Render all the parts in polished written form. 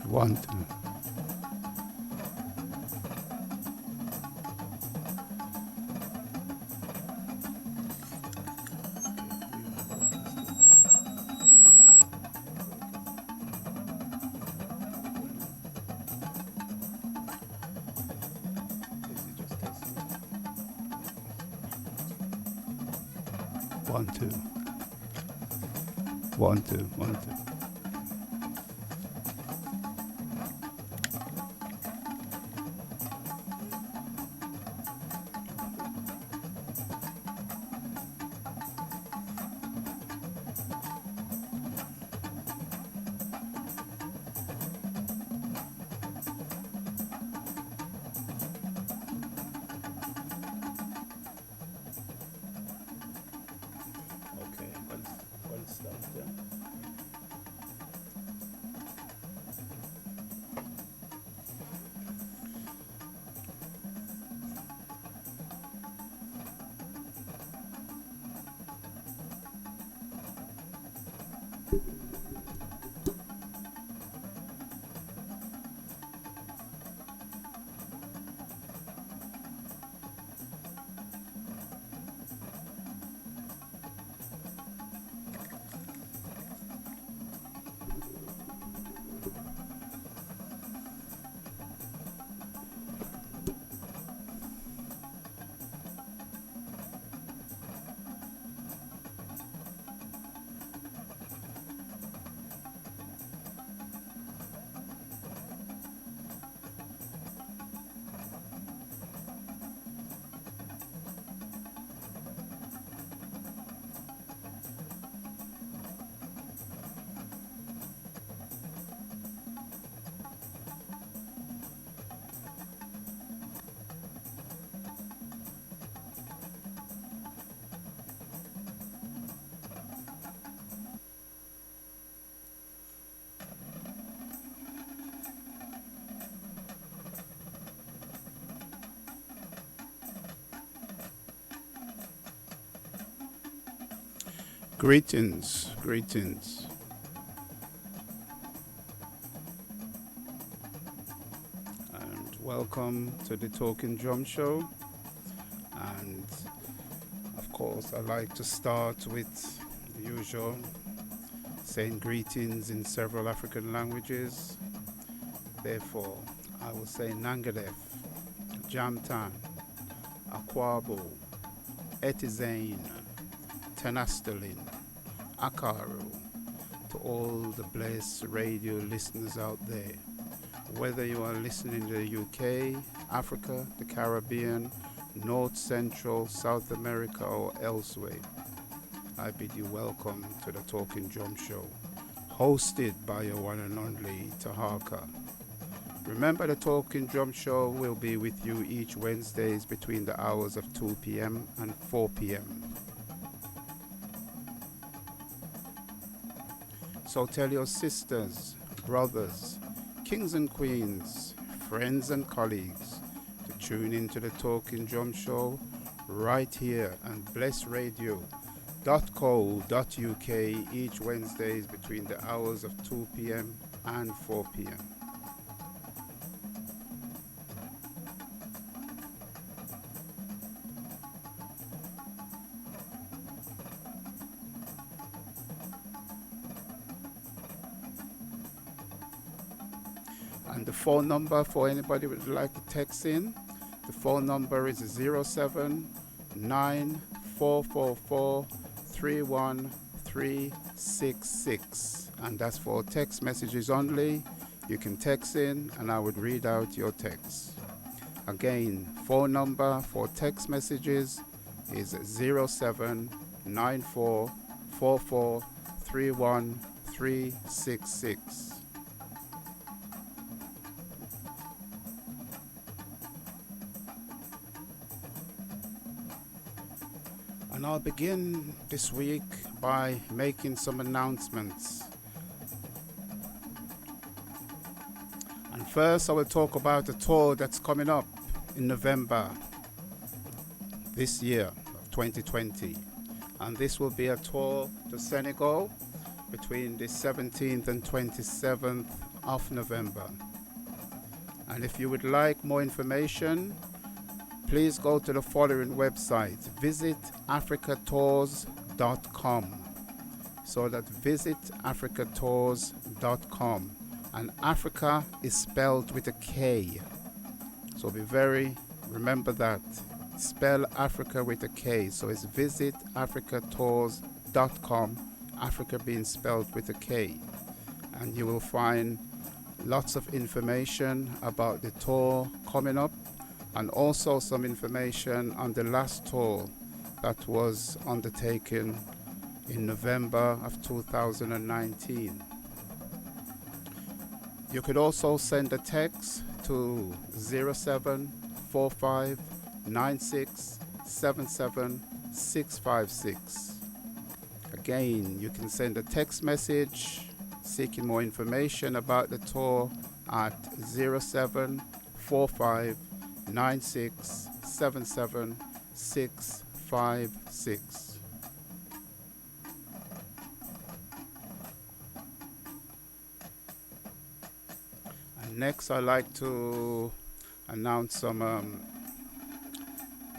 One, two. One, two. One, two. One, two. Okay, one start, yeah. Greetings, greetings, and welcome to the Talking Drum Show. And of course, I like to start with the usual saying greetings in several African languages. Therefore, I will say Nangalef, Jamtan, Akwabo, Etizane, Tenastalin, Akaru, to all the blessed radio listeners out there. Whether you are listening to the UK, Africa, the Caribbean, North Central, South America, or elsewhere, I bid you welcome to the Talking Drum Show, hosted by your one and only Tahaka. Remember, the Talking Drum Show will be with you each Wednesdays between the hours of 2 p.m. and 4 p.m. So tell your sisters, brothers, kings and queens, friends and colleagues to tune into the Talking Drum Show right here on blessradio.co.uk each Wednesdays between the hours of 2 p.m. and 4 p.m. And the phone number for anybody who would like to text in, the phone number is 079-444-31366. And that's for text messages only. You can text in and I would read out your text. Again, phone number for text messages is 079-444-31366. And I'll begin this week by making some announcements. And first, I will talk about a tour that's coming up in November this year, 2020. And this will be a tour to Senegal between the 17th and 27th of November. And if you would like more information, please go to the following website: visitafricatours.com. So that visitafricatours.com, and Africa is spelled with a K. So remember that. Spell Africa with a K. So it's visitafricatours.com, Africa being spelled with a K. And you will find lots of information about the tour coming up, and also some information on the last tour that was undertaken in November of 2019. You could also send a text to 07459677 Again, you can send a text message seeking more information about the tour at 07459677 Next, I'd like to announce some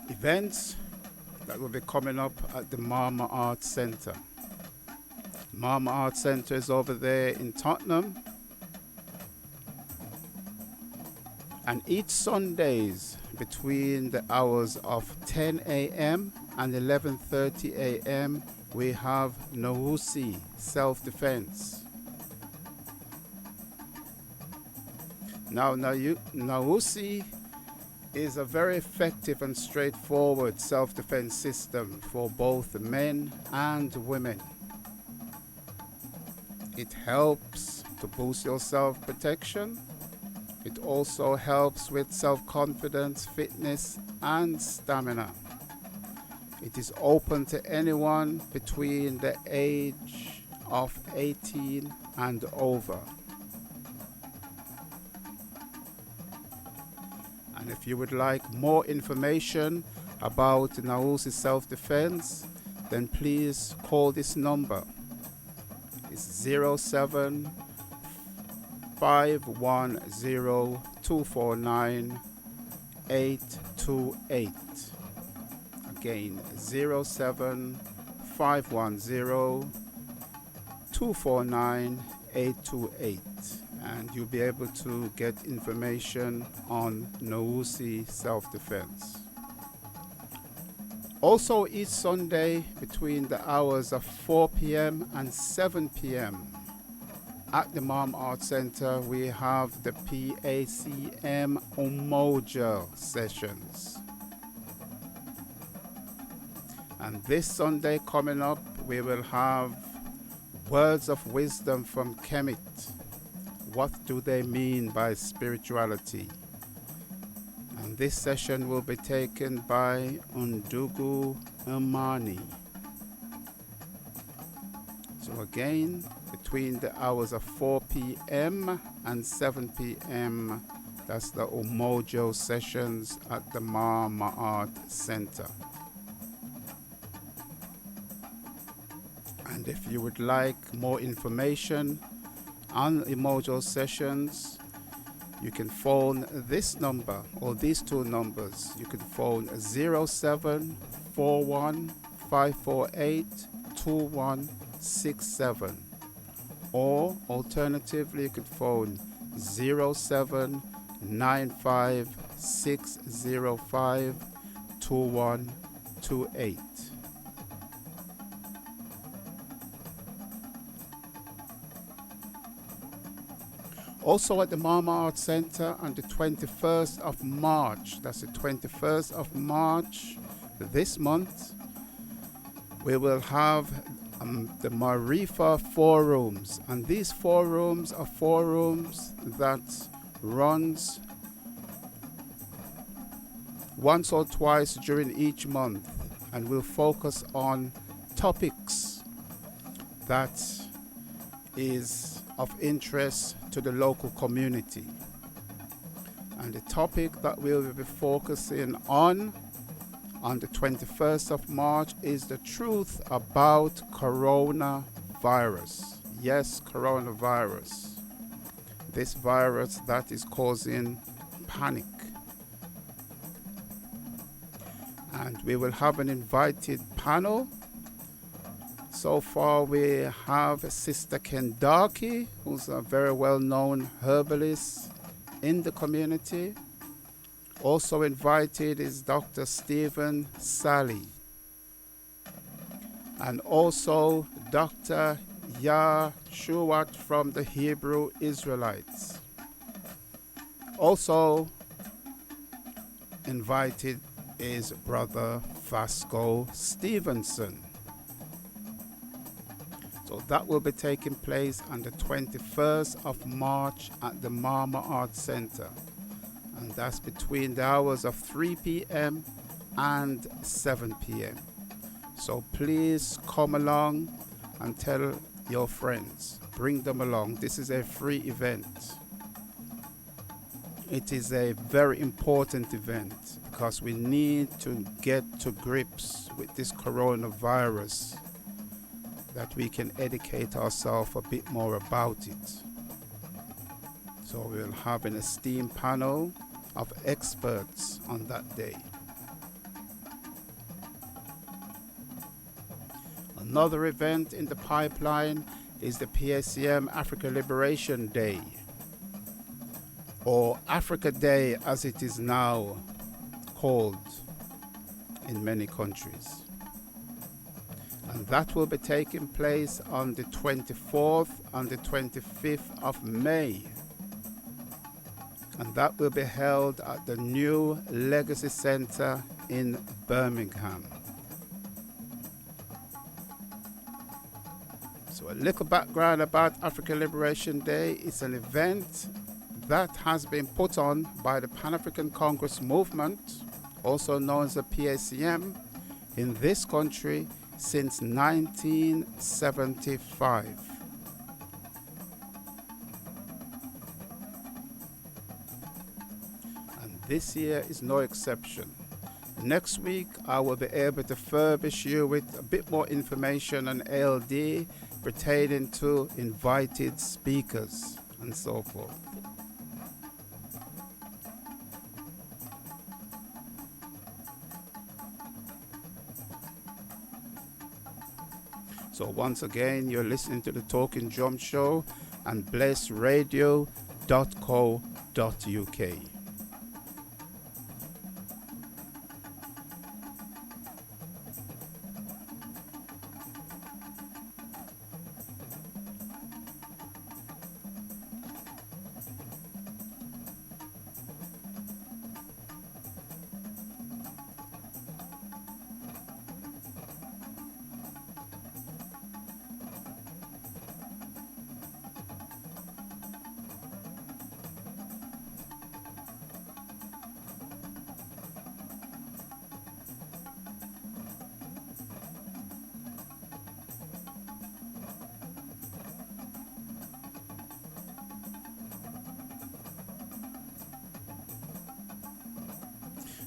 events that will be coming up at the Mama Art Center. Mama Art Center is over there in Tottenham. And each Sundays between the hours of 10 a.m. and 11:30 a.m. we have Nawusi self-defense. Now, Nawusi is a very effective and straightforward self-defense system for both men and women. It helps to boost your self-protection. It also helps with self-confidence, fitness, and stamina. It is open to anyone between the age of 18 and over. And if you would like more information about Nawusi self-defense, then please call this number. It's 07510249 Again, 07510249 and you'll be able to get information on Nawusi self-defense. Also, each Sunday between the hours of 4 p.m. and 7 p.m. at the Mama Art Center, we have the PACM Umoja sessions. And this Sunday coming up, we will have words of wisdom from Kemet. What do they mean by spirituality? And this session will be taken by Undugu Imani. So again, between the hours of 4 p.m. and 7 p.m., that's the Umojo sessions at the Mama Art Center. And if you would like more information on Umojo sessions, you can phone this number or these two numbers. You can phone 0741-548-2167, or alternatively you could phone 0795-605-2128. Also at the Mama Art Center on the 21st of March, that's the 21st of March this month, we will have the Marifa forums. And these forums are forums that runs once or twice during each month and will focus on topics that is of interest to the local community. And the topic that we'll be focusing on the 21st of March is the truth about coronavirus. Yes, coronavirus. this virus that is causing panic. And we will have an invited panel. So far we have Sister Kendaki, who's a very well-known herbalist in the community. Also invited is Dr. Stephen Sally, and also Dr. Yahshuat from the Hebrew Israelites. Also invited is Brother Vasco Stevenson. So that will be taking place on the 21st of March at the Mama Art Center. And that's between the hours of 3 p.m. and 7 p.m. So please come along and tell your friends. Bring them along. This is a free event. It is a very important event because we need to get to grips with this coronavirus, that we can educate ourselves a bit more about it. So we'll have an esteemed panel of experts on that day. Another event in the pipeline is the PACM Africa Liberation Day, or Africa Day as it is now called in many countries. And that will be taking place on the 24th and the 25th of May. And that will be held at the New Legacy Center in Birmingham. So a little background about Africa Liberation Day. It's an event that has been put on by the Pan-African Congress Movement, also known as the PACM, in this country since 1975. And this year is no exception. Next week, I will be able to furbish you with a bit more information on ALD pertaining to invited speakers and so forth. So once again, you're listening to the Talking Drum Show and blessradio.co.uk.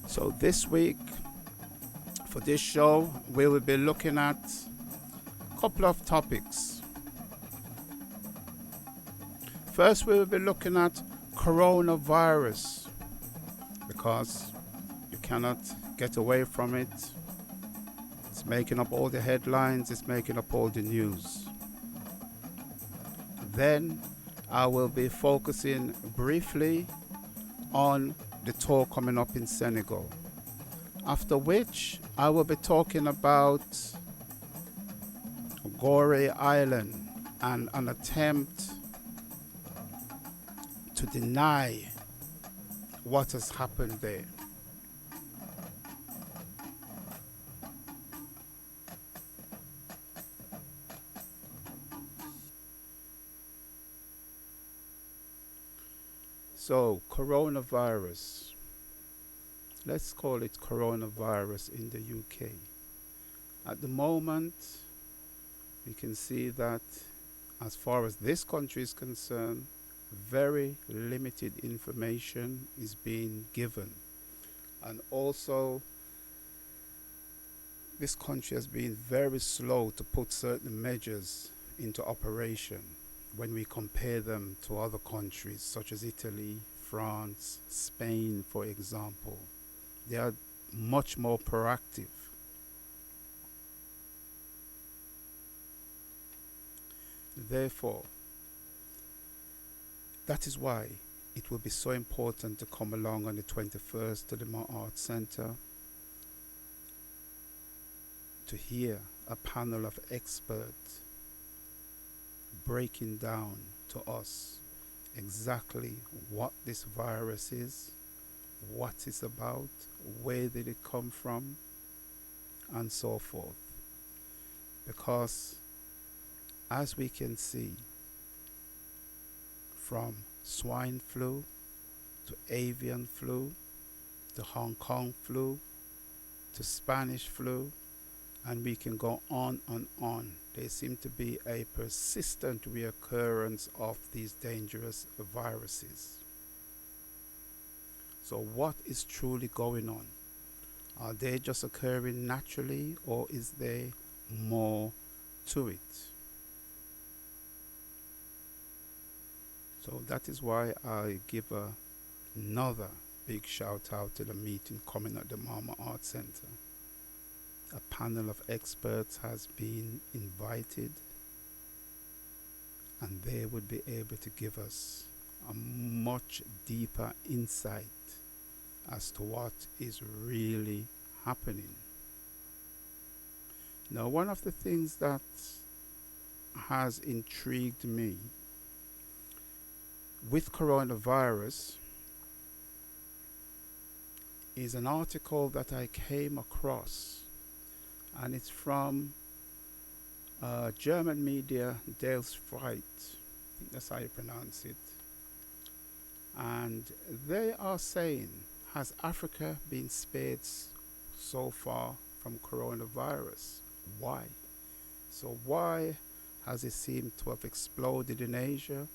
So this week, for this show, we will be looking at a couple of topics. First, we will be looking at coronavirus, because you cannot get away from it. It's making up all the headlines, it's making up all the news. Then I will be focusing briefly on the tour coming up in Senegal. After which, I will be talking about Gorée Island and an attempt to deny what has happened there. So, coronavirus. Let's call it coronavirus in the UK. At the moment, we can see that as far as this country is concerned, very limited information is being given. And also, this country has been very slow to put certain measures into operation. when we compare them to other countries such as Italy, France, Spain, for example. They are much more proactive. Therefore, that is why it will be so important to come along on the 21st to the Mo Arts Center to hear a panel of experts breaking down to us exactly what this virus is, what it's about, where did it come from, and so forth. Because as we can see, from swine flu to avian flu to Hong Kong flu to Spanish flu, and we can go on and on. There seems to be a persistent reoccurrence of these dangerous viruses. So what is truly going on? Are they just occurring naturally, or is there more to it? So that is why I give another big shout out to the meeting coming at the Mama Art Center. A panel of experts has been invited, and they would be able to give us a much deeper insight as to what is really happening. Now, one of the things that has intrigued me with coronavirus is an article that I came across, and it's from German media, Der Streit. I think that's how you pronounce it. And they are saying, has Africa been spared so far from coronavirus? Why? So why has it seemed to have exploded in Asia,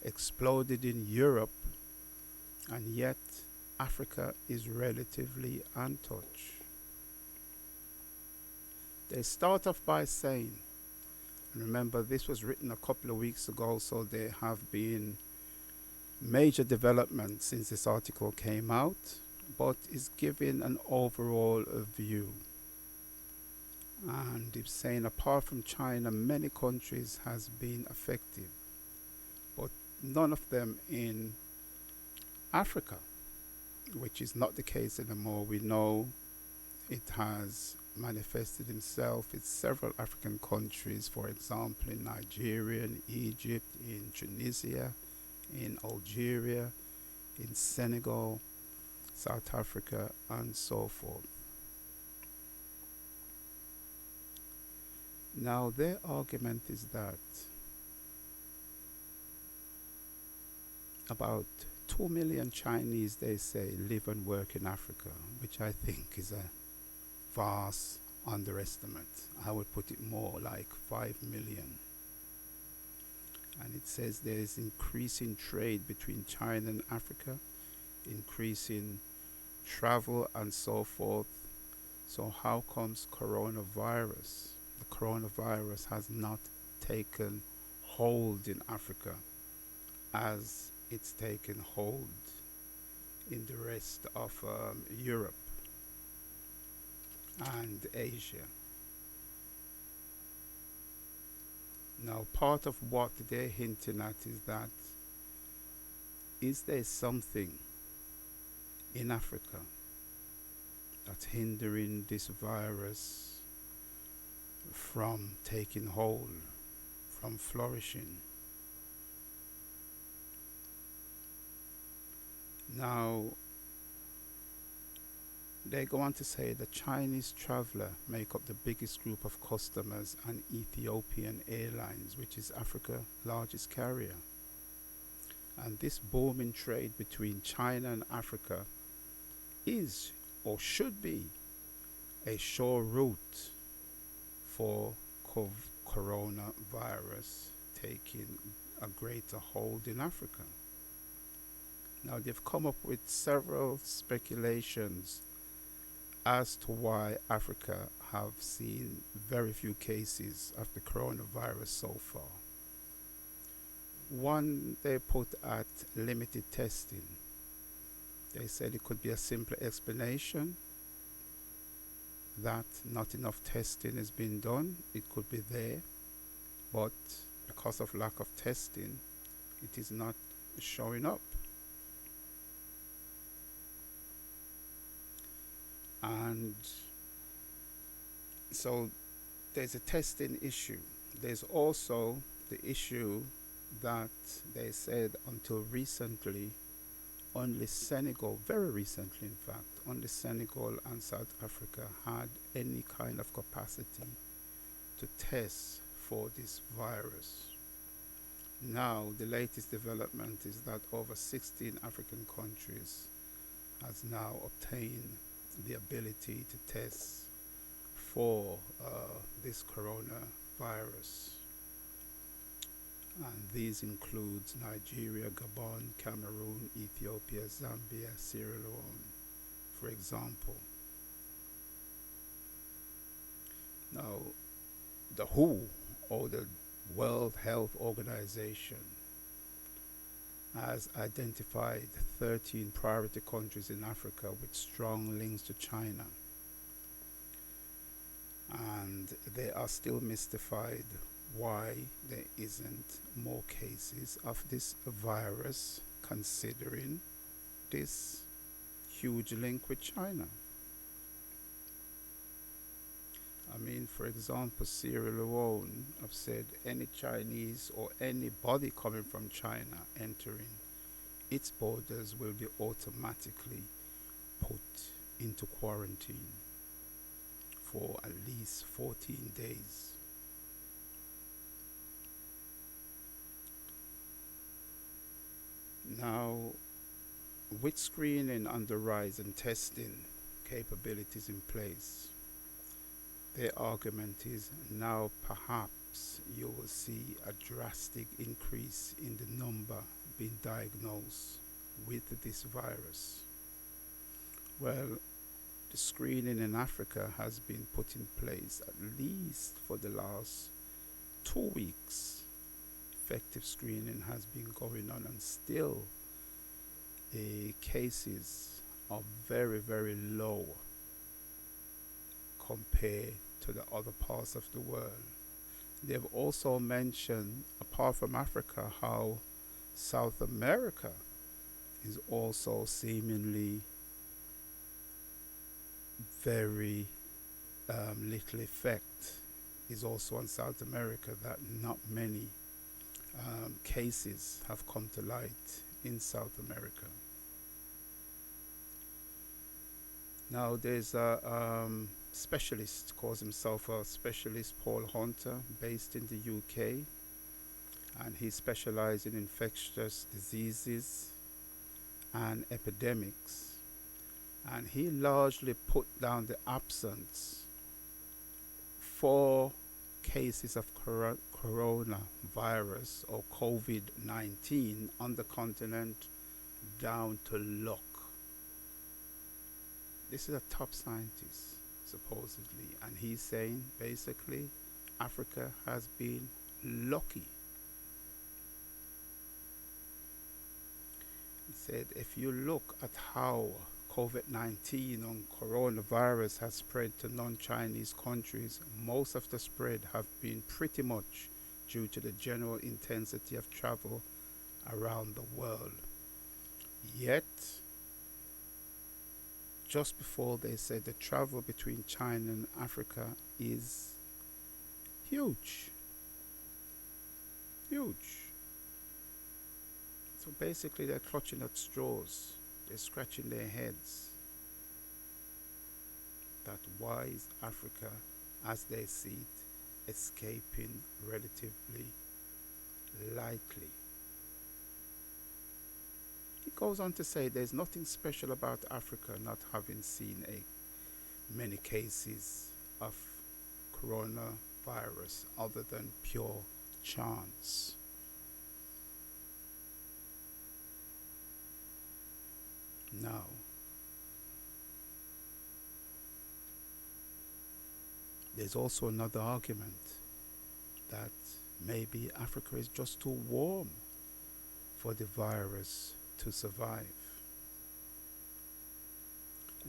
exploded in Europe, and yet Africa is relatively untouched? They start off by saying, and remember this was written a couple of weeks ago, so there have been major developments since this article came out, but is giving an overall view. And it's saying apart from China, many countries has been affected, but none of them in Africa, which is not the case anymore. We know it has manifested itself in several African countries, for example in Nigeria, in Egypt, in Tunisia, in Algeria, in Senegal, South Africa, and so forth. Now their argument is that about 2 million Chinese, they say, live and work in Africa, which I think is a vast underestimate. I would put it more like 5 million. And it says there is increasing trade between China and Africa, increasing travel and so forth. So how comes coronavirus? The coronavirus has not taken hold in Africa as it's taken hold in the rest of Europe and Asia. Now, part of what they're hinting at is that, is there something in Africa that's hindering this virus from taking hold, from flourishing? Now, they go on to say the Chinese traveler make up the biggest group of customers, and Ethiopian Airlines, which is Africa's largest carrier. And this booming trade between China and Africa is, or should be, a sure route for coronavirus taking a greater hold in Africa. Now, they've come up with several speculations as to why Africa have seen very few cases of the coronavirus so far. One they put at limited testing. They said it could be a simple explanation that not enough testing has been done. It could be there, but because of lack of testing, it is not showing up. And so there's a testing issue. There's also the issue that they said until recently, only Senegal, very recently in fact, only Senegal and South Africa had any kind of capacity to test for this virus. Now, the latest development is that over 16 African countries has now obtained the ability to test for this coronavirus. And these include Nigeria, Gabon, Cameroon, Ethiopia, Zambia, Sierra Leone, for example. Now, the WHO, or the World Health Organization, has identified 13 priority countries in Africa with strong links to China. And they are still mystified why there isn't more cases of this virus, considering this huge link with China. I mean, for example, Sierra Leone have said any Chinese or anybody coming from China entering its borders will be automatically put into quarantine for at least 14 days. Now, with screening on the rise and testing capabilities in place, their argument is now perhaps you will see a drastic increase in the number being diagnosed with this virus. Well, the screening in Africa has been put in place at least for the last 2 weeks. Effective screening has been going on, and still the cases are very, very low compared to the other parts of the world. They've also mentioned, apart from Africa, how South America is also seemingly very little effect is also on South America, that not many cases have come to light in South America. Now there's a specialist, calls himself a specialist, Paul Hunter, based in the UK, and he specializes in infectious diseases and epidemics, and he largely put down the absence for cases of coronavirus or COVID-19 on the continent down to luck. This is a top scientist, supposedly, and he's saying basically Africa has been lucky. He said if you look at how COVID-19 and coronavirus has spread to non-Chinese countries, most of the spread have been pretty much due to the general intensity of travel around the world. Yet, just before they said the travel between China and Africa is huge. Huge. So basically they're clutching at straws. They're scratching their heads. That why is Africa, as they see it, escaping relatively lightly? He goes on to say there's nothing special about Africa not having seen many cases of coronavirus other than pure chance. Now, there's also another argument that maybe Africa is just too warm for the virus to survive.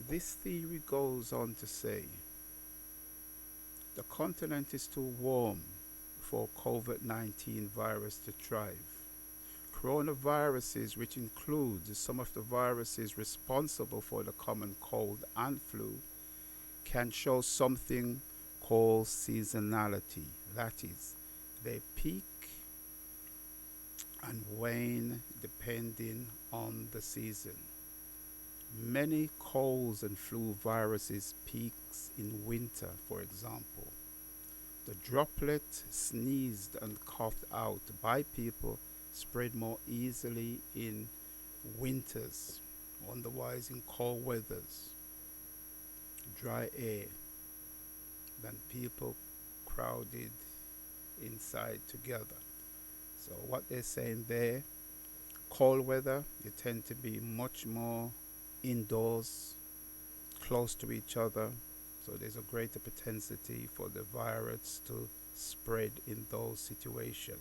This theory goes on to say the continent is too warm for COVID-19 virus to thrive. Coronaviruses, which includes some of the viruses responsible for the common cold and flu, can show something called seasonality. That is, they peak and wane depending on the season. Many colds and flu viruses peaks in winter, for example. The droplet sneezed and coughed out by people spread more easily in winters, otherwise in cold weathers, dry air, than people crowded inside together. So what they're saying there, cold weather, you tend to be much more indoors, close to each other, so there's a greater propensity for the virus to spread in those situations.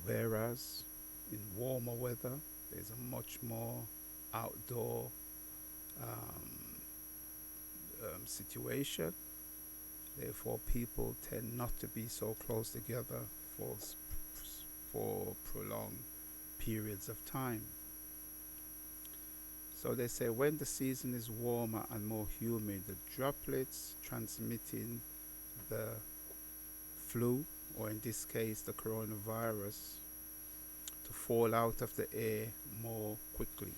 Whereas in warmer weather, there's a much more outdoor situation. Therefore, people tend not to be so close together for prolonged periods of time. So they say when the season is warmer and more humid, the droplets transmitting the flu, or in this case the coronavirus, to fall out of the air more quickly.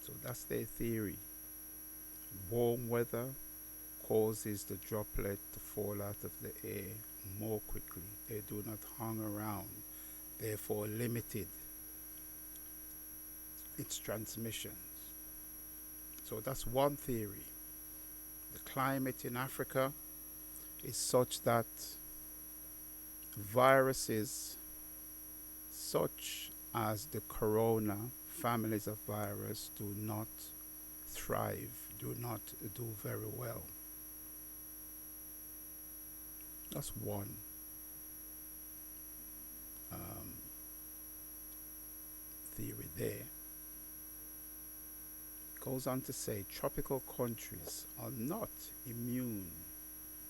So that's their theory. Warm weather causes the droplet to fall out of the air more quickly. They do not hang around, therefore limited its transmissions. So that's one theory. The climate in Africa is such that viruses such as the corona families of virus do not thrive, do not do very well. That's one theory there. Goes on to say tropical countries are not immune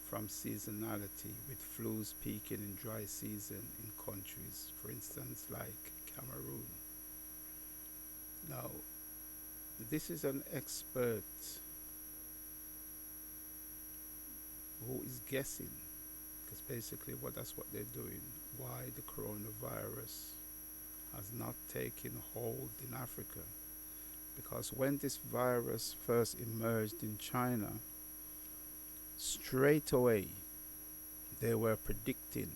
from seasonality, with flus peaking in dry season in countries, for instance, like Cameroon. Now, this is an expert who is guessing, because basically that's what they're doing, why the coronavirus has not taken hold in Africa. Because when this virus first emerged in China, straight away they were predicting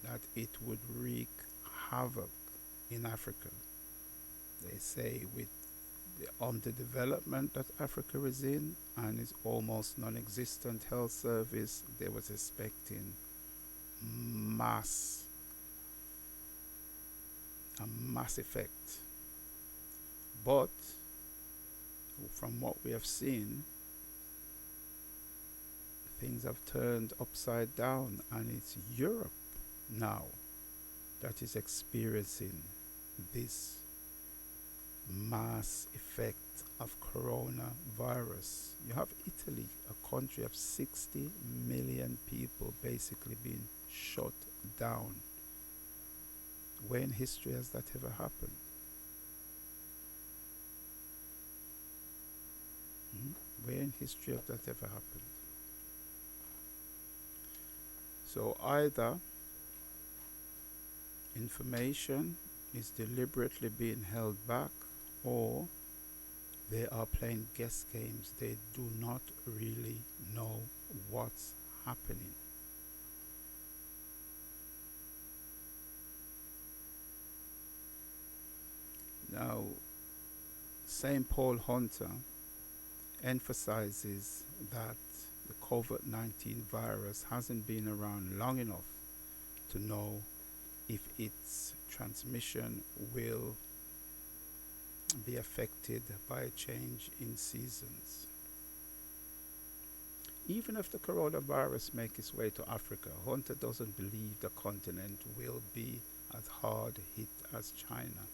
that it would wreak havoc in Africa. They say with the underdevelopment that Africa is in and its almost non-existent health service, they was expecting a mass effect. But from what we have seen, things have turned upside down, and it's Europe now that is experiencing this mass effect of coronavirus. You have Italy, a country of 60 million people basically being shut down. Where in history has that ever happened? Where in history has that ever happened? So either information is deliberately being held back, or they are playing guess games. They do not really know what's happening. Now, St. Paul Hunter emphasizes that the COVID-19 virus hasn't been around long enough to know if its transmission will be affected by a change in seasons. Even if the coronavirus makes its way to Africa, Hunter doesn't believe the continent will be as hard hit as China.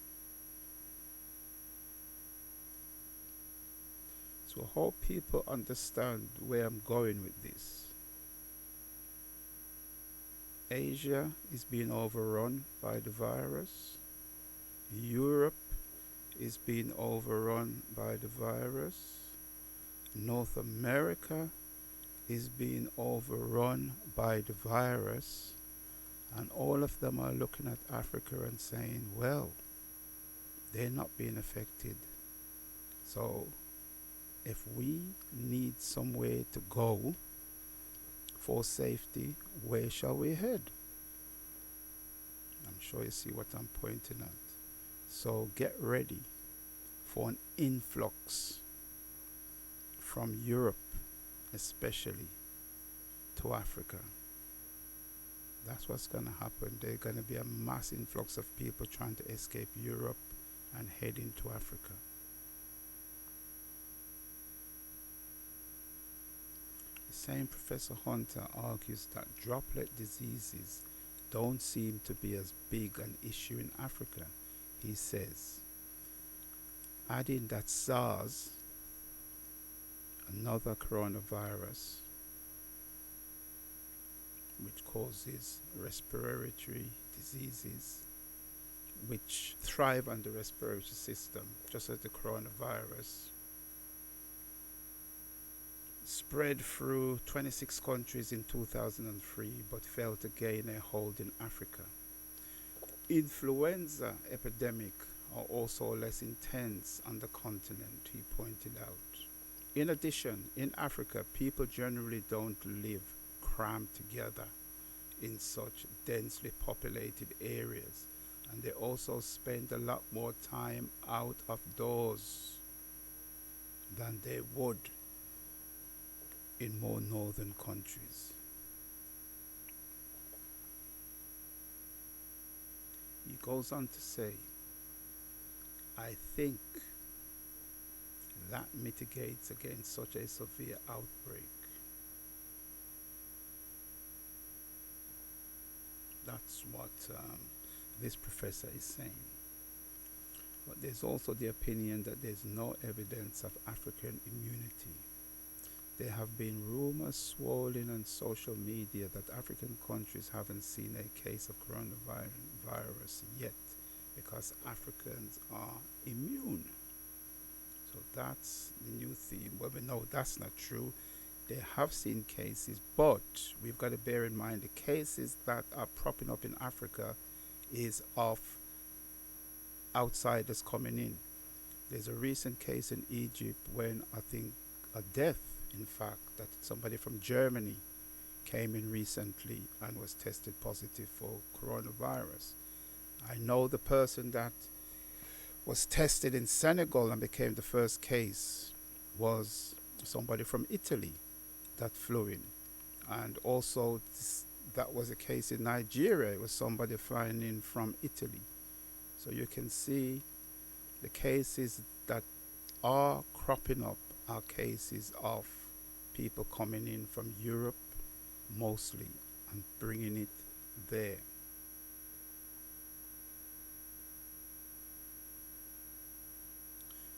So I hope people understand where I'm going with this. Asia is being overrun by the virus. Europe is being overrun by the virus. North America is being overrun by the virus. And all of them are looking at Africa and saying, well, they're not being affected. So if we need somewhere to go for safety, where shall we head? I'm sure you see what I'm pointing at. So get ready for an influx from Europe, especially to Africa. That's what's going to happen. There's going to be a mass influx of people trying to escape Europe and head into Africa. The same Professor Hunter argues that droplet diseases don't seem to be as big an issue in Africa. He says, adding that SARS, another coronavirus, which causes respiratory diseases, which thrive on the respiratory system, just as the coronavirus, spread through 26 countries in 2003, but failed to gain a hold in Africa. Influenza epidemic are also less intense on the continent, he pointed out. In addition, in Africa, people generally don't live crammed together in such densely populated areas, and they also spend a lot more time out of doors than they would in more northern countries. He goes on to say, I think that mitigates against such a severe outbreak. That's what this professor is saying. But there's also the opinion that there's no evidence of African immunity. There have been rumors swirling on social media that African countries haven't seen a case of coronavirus yet because Africans are immune. So that's the new theme. Well, we know that's not true. They have seen cases, but we've got to bear in mind the cases that are propping up in Africa is of outsiders coming in. There's a recent case in Egypt when I think a death, in fact, that somebody from Germany came in recently and was tested positive for coronavirus. I know the person that was tested in Senegal and became the first case was somebody from Italy that flew in. And also that was a case in Nigeria. It was somebody flying in from Italy. So you can see the cases that are cropping up are cases of people coming in from Europe mostly and bringing it there.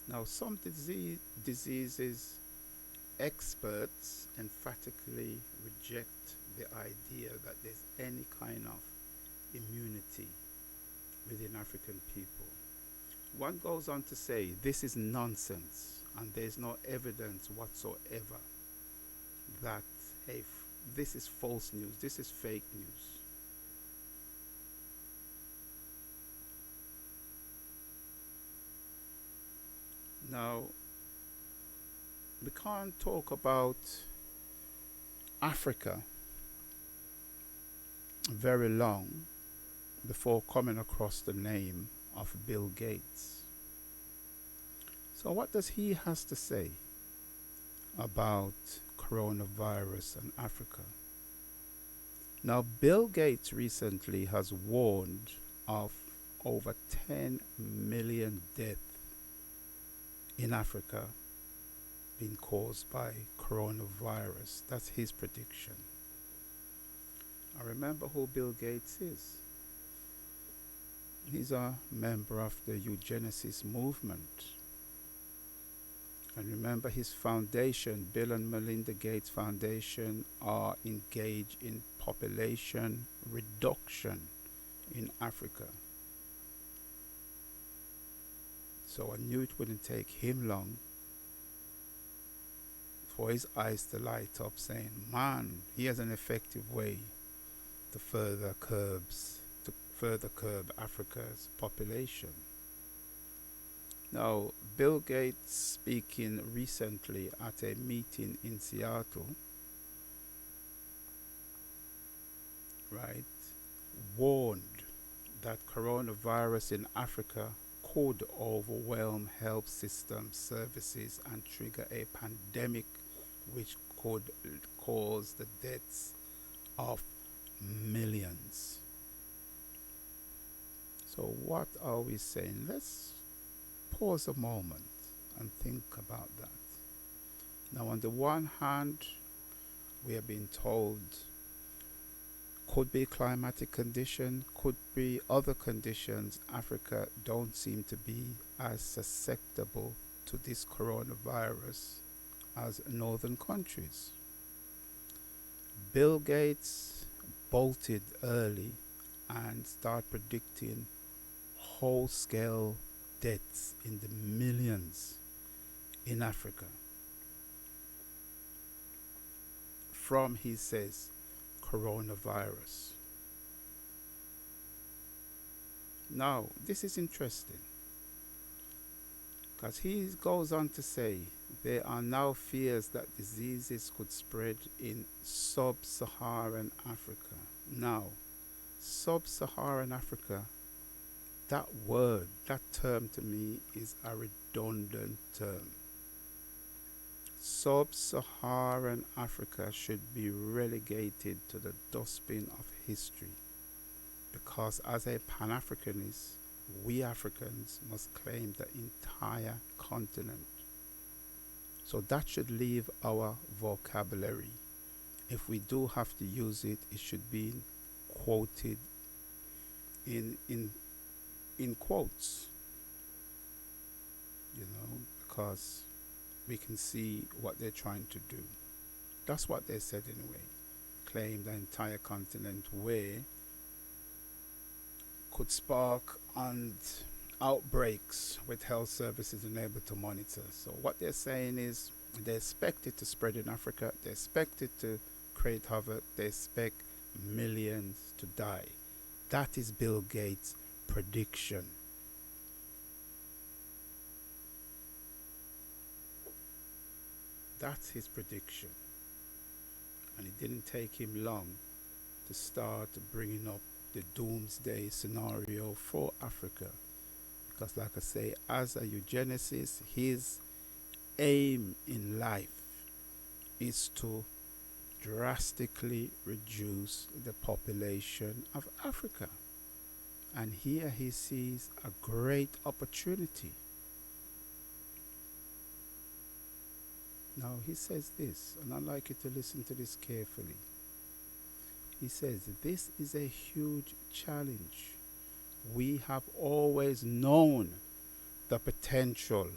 Now, some diseases experts emphatically reject the idea that there's any kind of immunity within African people. One goes on to say this is nonsense and there's no evidence whatsoever that this is false news, this is fake news. Now, we can't talk about Africa very long before coming across the name of Bill Gates. So what does he has to say about coronavirus and Africa? Now, Bill Gates recently has warned of over 10 million deaths in Africa being caused by coronavirus. That's his prediction. I remember who Bill Gates is. He's a member of the eugenesis movement. And remember his foundation, Bill and Melinda Gates Foundation, are engaged in population reduction in Africa. So I knew it wouldn't take him long for his eyes to light up, saying, man, here's an effective way to further curb Africa's population. Now, Bill Gates, speaking recently at a meeting in Seattle, right, warned that coronavirus in Africa could overwhelm health system services and trigger a pandemic which could cause the deaths of millions. So what are we saying? Let's pause a moment and think about that. Now, on the one hand, we are being told could be climatic condition, could be other conditions. Africa don't seem to be as susceptible to this coronavirus as northern countries. Bill Gates bolted early and started predicting whole-scale deaths in the millions in Africa. From, he says, coronavirus. Now, this is interesting because he goes on to say there are now fears that diseases could spread in sub-Saharan Africa. Now, sub-Saharan Africa, that word, that term to me is a redundant term. Sub-Saharan Africa should be relegated to the dustbin of history, because as a Pan-Africanist, we Africans must claim the entire continent. So that should leave our vocabulary. If we do have to use it, it should be quoted in quotes, because we can see what they're trying to do. That's what they said anyway. Claim the entire continent, where could spark and outbreaks with health services unable to monitor. So what they're saying is they expect it to spread in Africa, they expect it to create havoc, they expect millions to die. That is Bill Gates' prediction. That's his prediction. And it didn't take him long to start bringing up the doomsday scenario for Africa. Because like I say, as a eugenicist, his aim in life is to drastically reduce the population of Africa. And here he sees a great opportunity. Now he says this, and I'd like you to listen to this carefully. He says, this is a huge challenge. We have always known the potential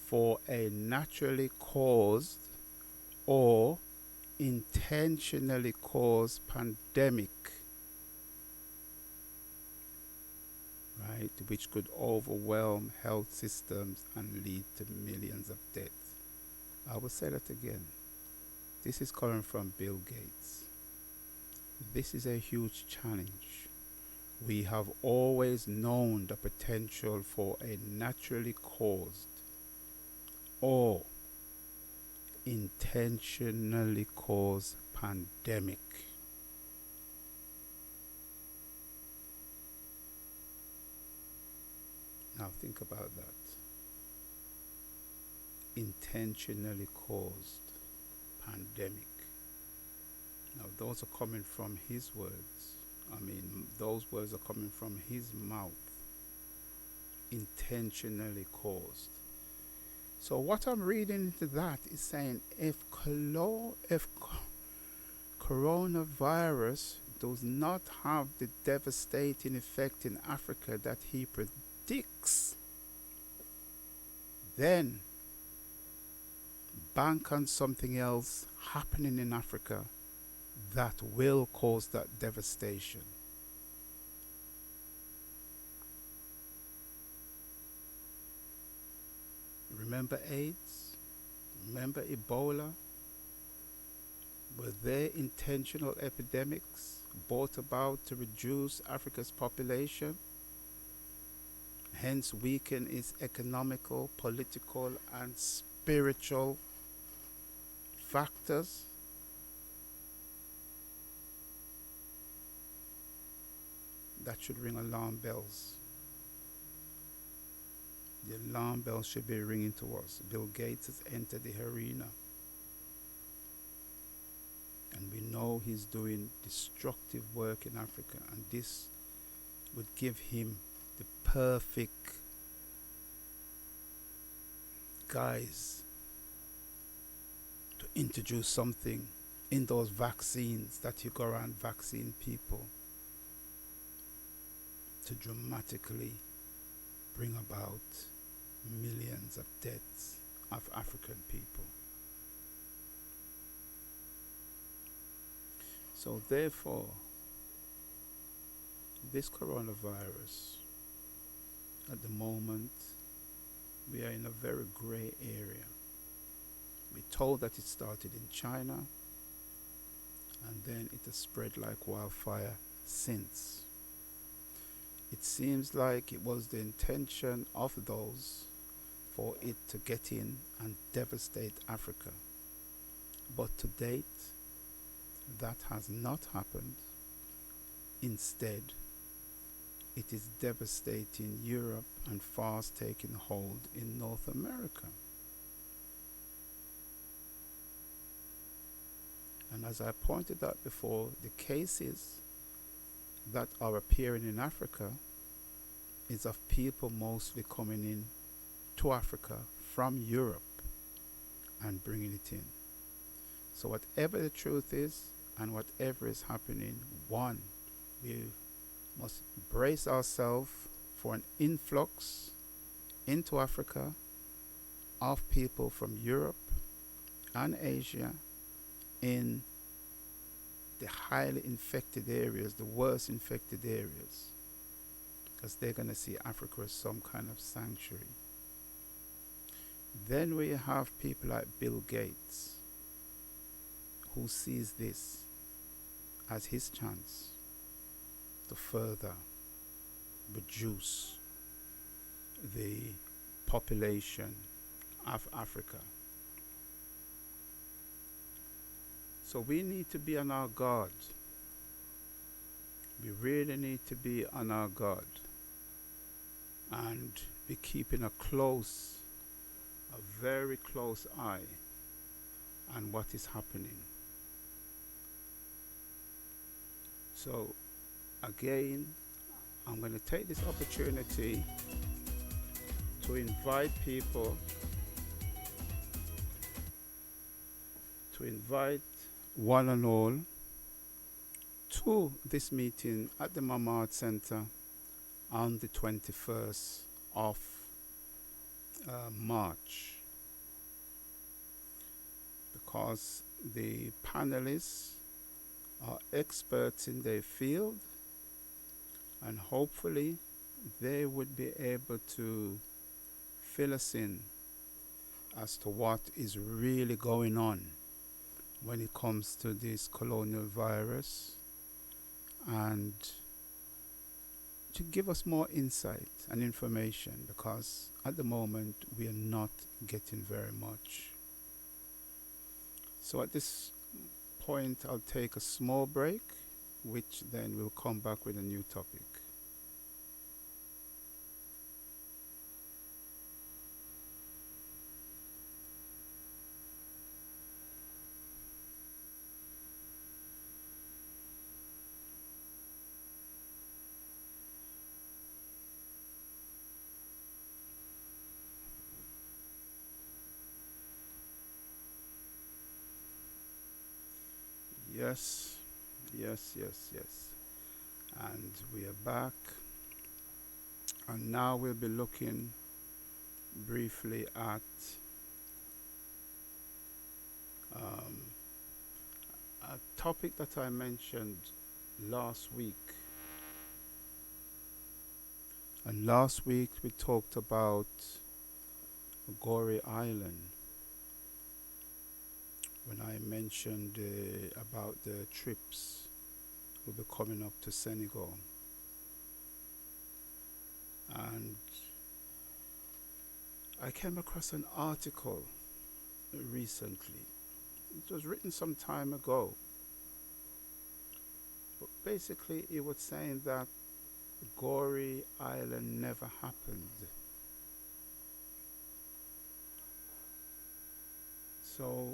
for a naturally caused or intentionally caused pandemic, right, which could overwhelm health systems and lead to millions of deaths. I will say that again. This is coming from Bill Gates. This is a huge challenge. We have always known the potential for a naturally caused or intentionally caused pandemic. Now think about that. Intentionally caused pandemic. Now those are coming from his words. Those words are coming from his mouth. Intentionally caused. So what I'm reading into that is saying if coronavirus does not have the devastating effect in Africa that he predicts, then bank on something else happening in Africa that will cause that devastation. Remember AIDS? Remember Ebola? Were they intentional epidemics brought about to reduce Africa's population, hence weaken its economical, political, and spiritual factors? That should ring alarm bells. The alarm bells should be ringing to us. Bill Gates has entered the arena. And we know he's doing destructive work in Africa. And this would give him the perfect guise to introduce something in those vaccines that you go around vaccine people to dramatically bring about millions of deaths of African people. So therefore, this coronavirus, at the moment, we are in a very grey area. We're told that it started in China, and then it has spread like wildfire since. It seems like it was the intention of those for it to get in and devastate Africa. But to date, that has not happened. Instead, it is devastating Europe and fast taking hold in North America. And as I pointed out before, the cases that are appearing in Africa is of people mostly coming in to Africa from Europe and bringing it in. So whatever the truth is and whatever is happening, one, we must brace ourselves for an influx into Africa of people from Europe and Asia in the highly infected areas, the worst infected areas, because they're going to see Africa as some kind of sanctuary. Then we have people like Bill Gates, who sees this as his chance to further reduce the population of Africa. So we need to be on our guard. We really need to be on our guard and be keeping a very close eye on what is happening. So again, I'm going to take this opportunity to invite people, to invite one and all to this meeting at the Mama Art Center on the 21st of March, because the panelists are experts in their field, and hopefully they would be able to fill us in as to what is really going on when it comes to this colonial virus, and to give us more insight and information, because at the moment we are not getting very much. So at this point I'll take a small break, which then we'll come back with a new topic. Yes, yes, yes, yes. And we are back. And now we'll be looking briefly at um, a topic that I mentioned last week. And last week we talked about Goree Island when I mentioned about the trips we'll be coming up to Senegal. And I came across an article recently. It was written some time ago, but basically it was saying that Goree Island never happened. So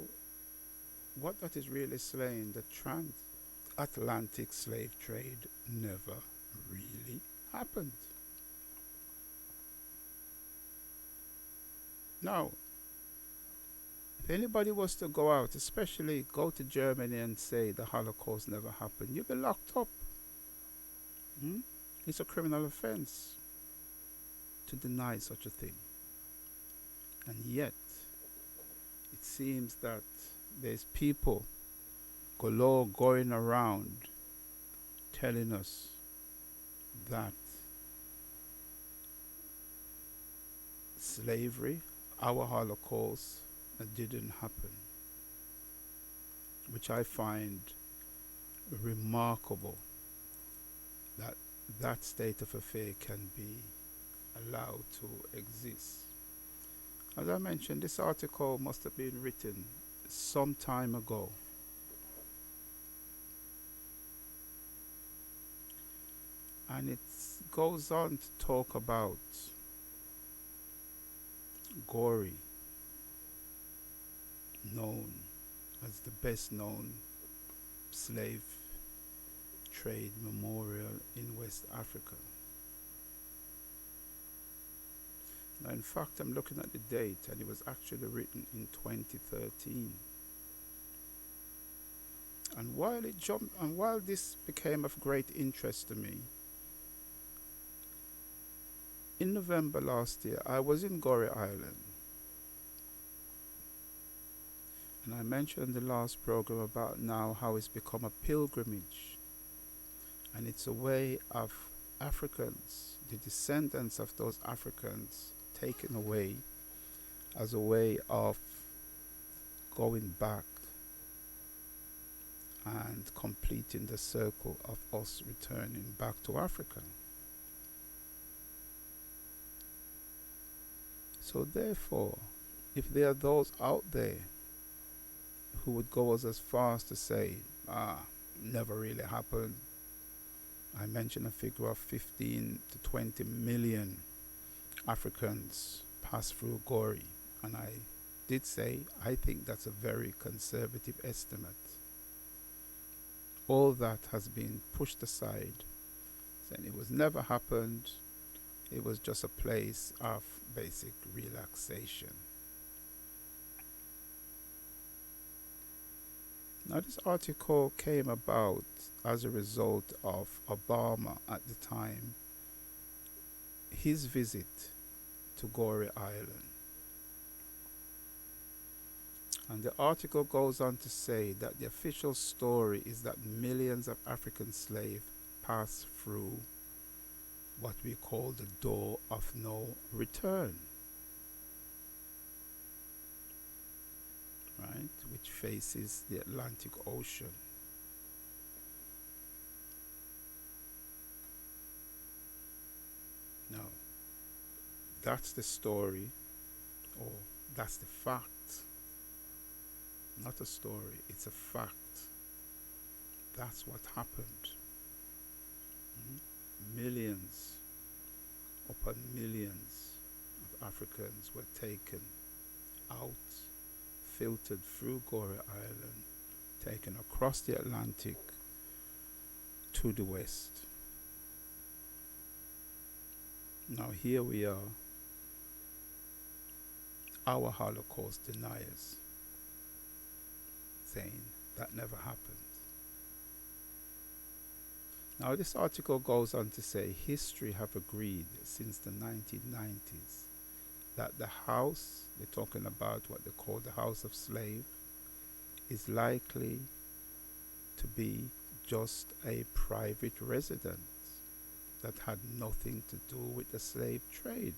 what that is really saying, the transatlantic slave trade never really happened. Now, if anybody was to go out, especially go to Germany and say the Holocaust never happened, you'll be locked up. Hmm? It's a criminal offense to deny such a thing. And yet, it seems that there's people galore going around telling us that slavery, our Holocaust, didn't happen, which I find remarkable that that state of affair can be allowed to exist. As I mentioned, this article must have been written some time ago. And it goes on to talk about Goree, known as the best known slave trade memorial in West Africa. Now, in fact, I'm looking at the date, and it was actually written in 2013. And while this became of great interest to me, in November last year, I was in Goree Island. And I mentioned in the last program about now how it's become a pilgrimage. And it's a way of Africans, the descendants of those Africans, taken away as a way of going back and completing the circle of us returning back to Africa. So therefore, if there are those out there who would go as far as to say, never really happened. I mentioned a figure of 15 to 20 million Africans passed through Goree, and I did say I think that's a very conservative estimate. All that has been pushed aside, saying it was never happened. It was just a place of basic relaxation. Now, this article came about as a result of Obama at the time, his visit to Goree Island. And the article goes on to say that the official story is that millions of African slaves passed through what we call the door of no return, right, which faces the Atlantic Ocean. Now, that's the story, or that's the fact. Not a story, it's a fact. That's what happened. Millions upon millions of Africans were taken out, filtered through Goree Island, taken across the Atlantic to the west. Now here we are, our Holocaust deniers, saying that never happened. Now, this article goes on to say history have agreed since the 1990s that the house, they're talking about what they call the House of Slave, is likely to be just a private residence that had nothing to do with the slave trade.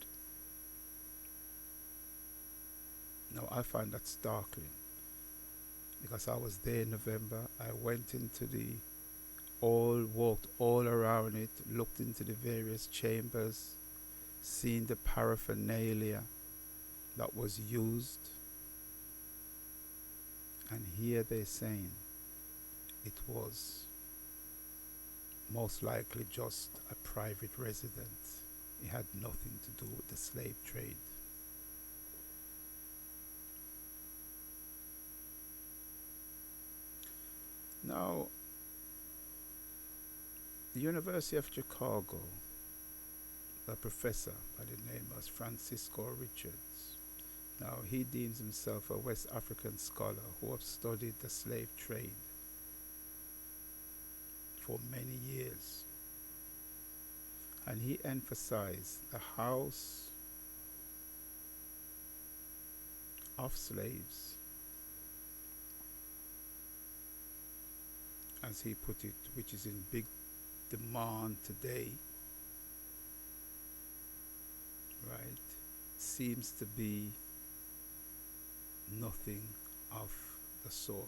Now, I find that startling because I was there in November. I went into walked all around it, looked into the various chambers, seen the paraphernalia that was used, and here they're saying it was most likely just a private residence. It had nothing to do with the slave trade. Now, the University of Chicago, a professor by the name of Francisco Richards, now he deems himself a West African scholar who have studied the slave trade for many years. And he emphasized the house of slaves, as he put it, which is in big demand today, right, seems to be nothing of the sort.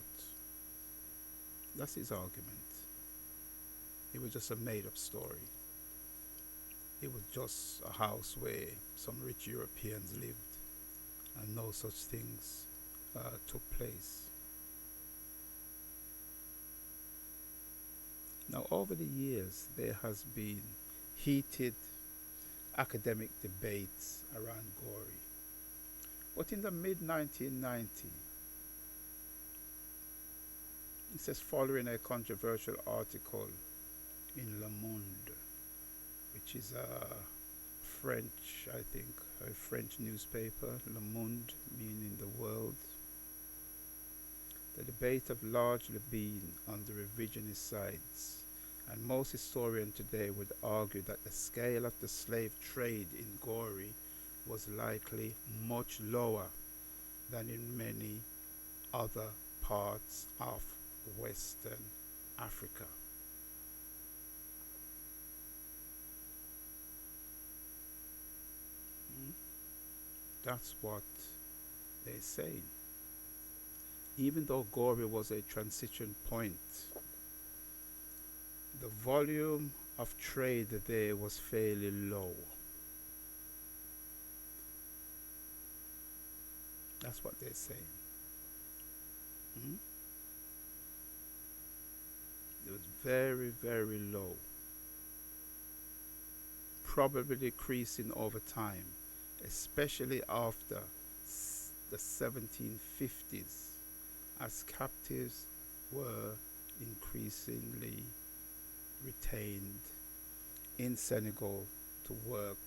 That's his argument. It was just a made-up story. It was just a house where some rich Europeans lived and no such things took place. Now, over the years, there has been heated academic debates around Gorée. But in the mid-1990s, it says following a controversial article in Le Monde, which is a French, I think, a French newspaper, Le Monde meaning the world. The debate have largely been on the revisionist sides, and most historians today would argue that the scale of the slave trade in Gorée was likely much lower than in many other parts of Western Africa. That's what they're saying. Even though Gorée was a transition point, the volume of trade there was fairly low. That's what they're saying. It was very, very low, probably decreasing over time, especially after the 1750s, as captives were increasingly retained in Senegal to work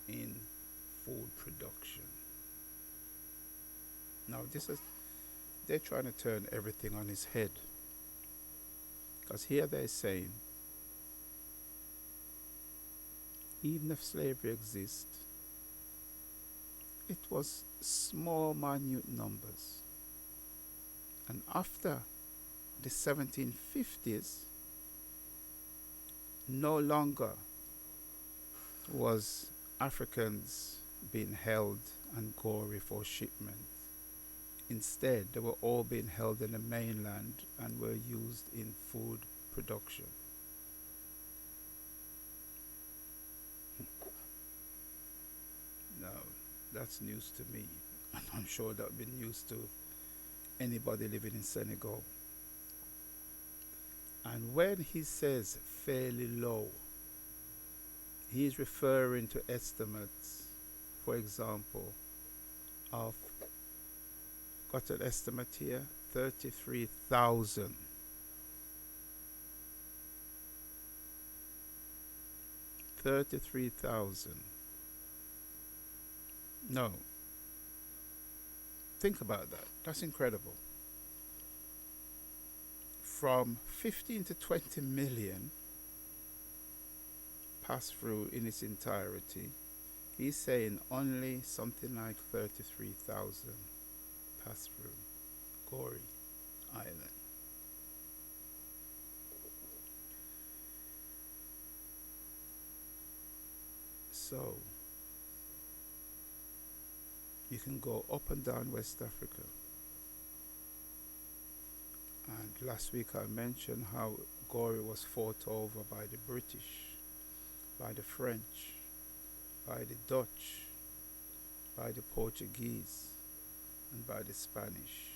in food production. Now they're trying to turn everything on its head, because here they're saying even if slavery exists, it was small, minute numbers. And after the 1750s, no longer was Africans being held in Gorée for shipment. Instead, they were all being held in the mainland and were used in food production. Now, that's news to me, and I'm sure that would be news to anybody living in Senegal. And when he says fairly low, he is referring to estimates, for example, of, got an estimate here, 33,000. 33,000. No. Think about that. That's incredible. From 15 to 20 million pass through in its entirety, he's saying only something like 33,000 pass through Gorée Island. So you can go up and down West Africa. And last week I mentioned how Gorée was fought over by the British, by the French, by the Dutch, by the Portuguese, and by the Spanish.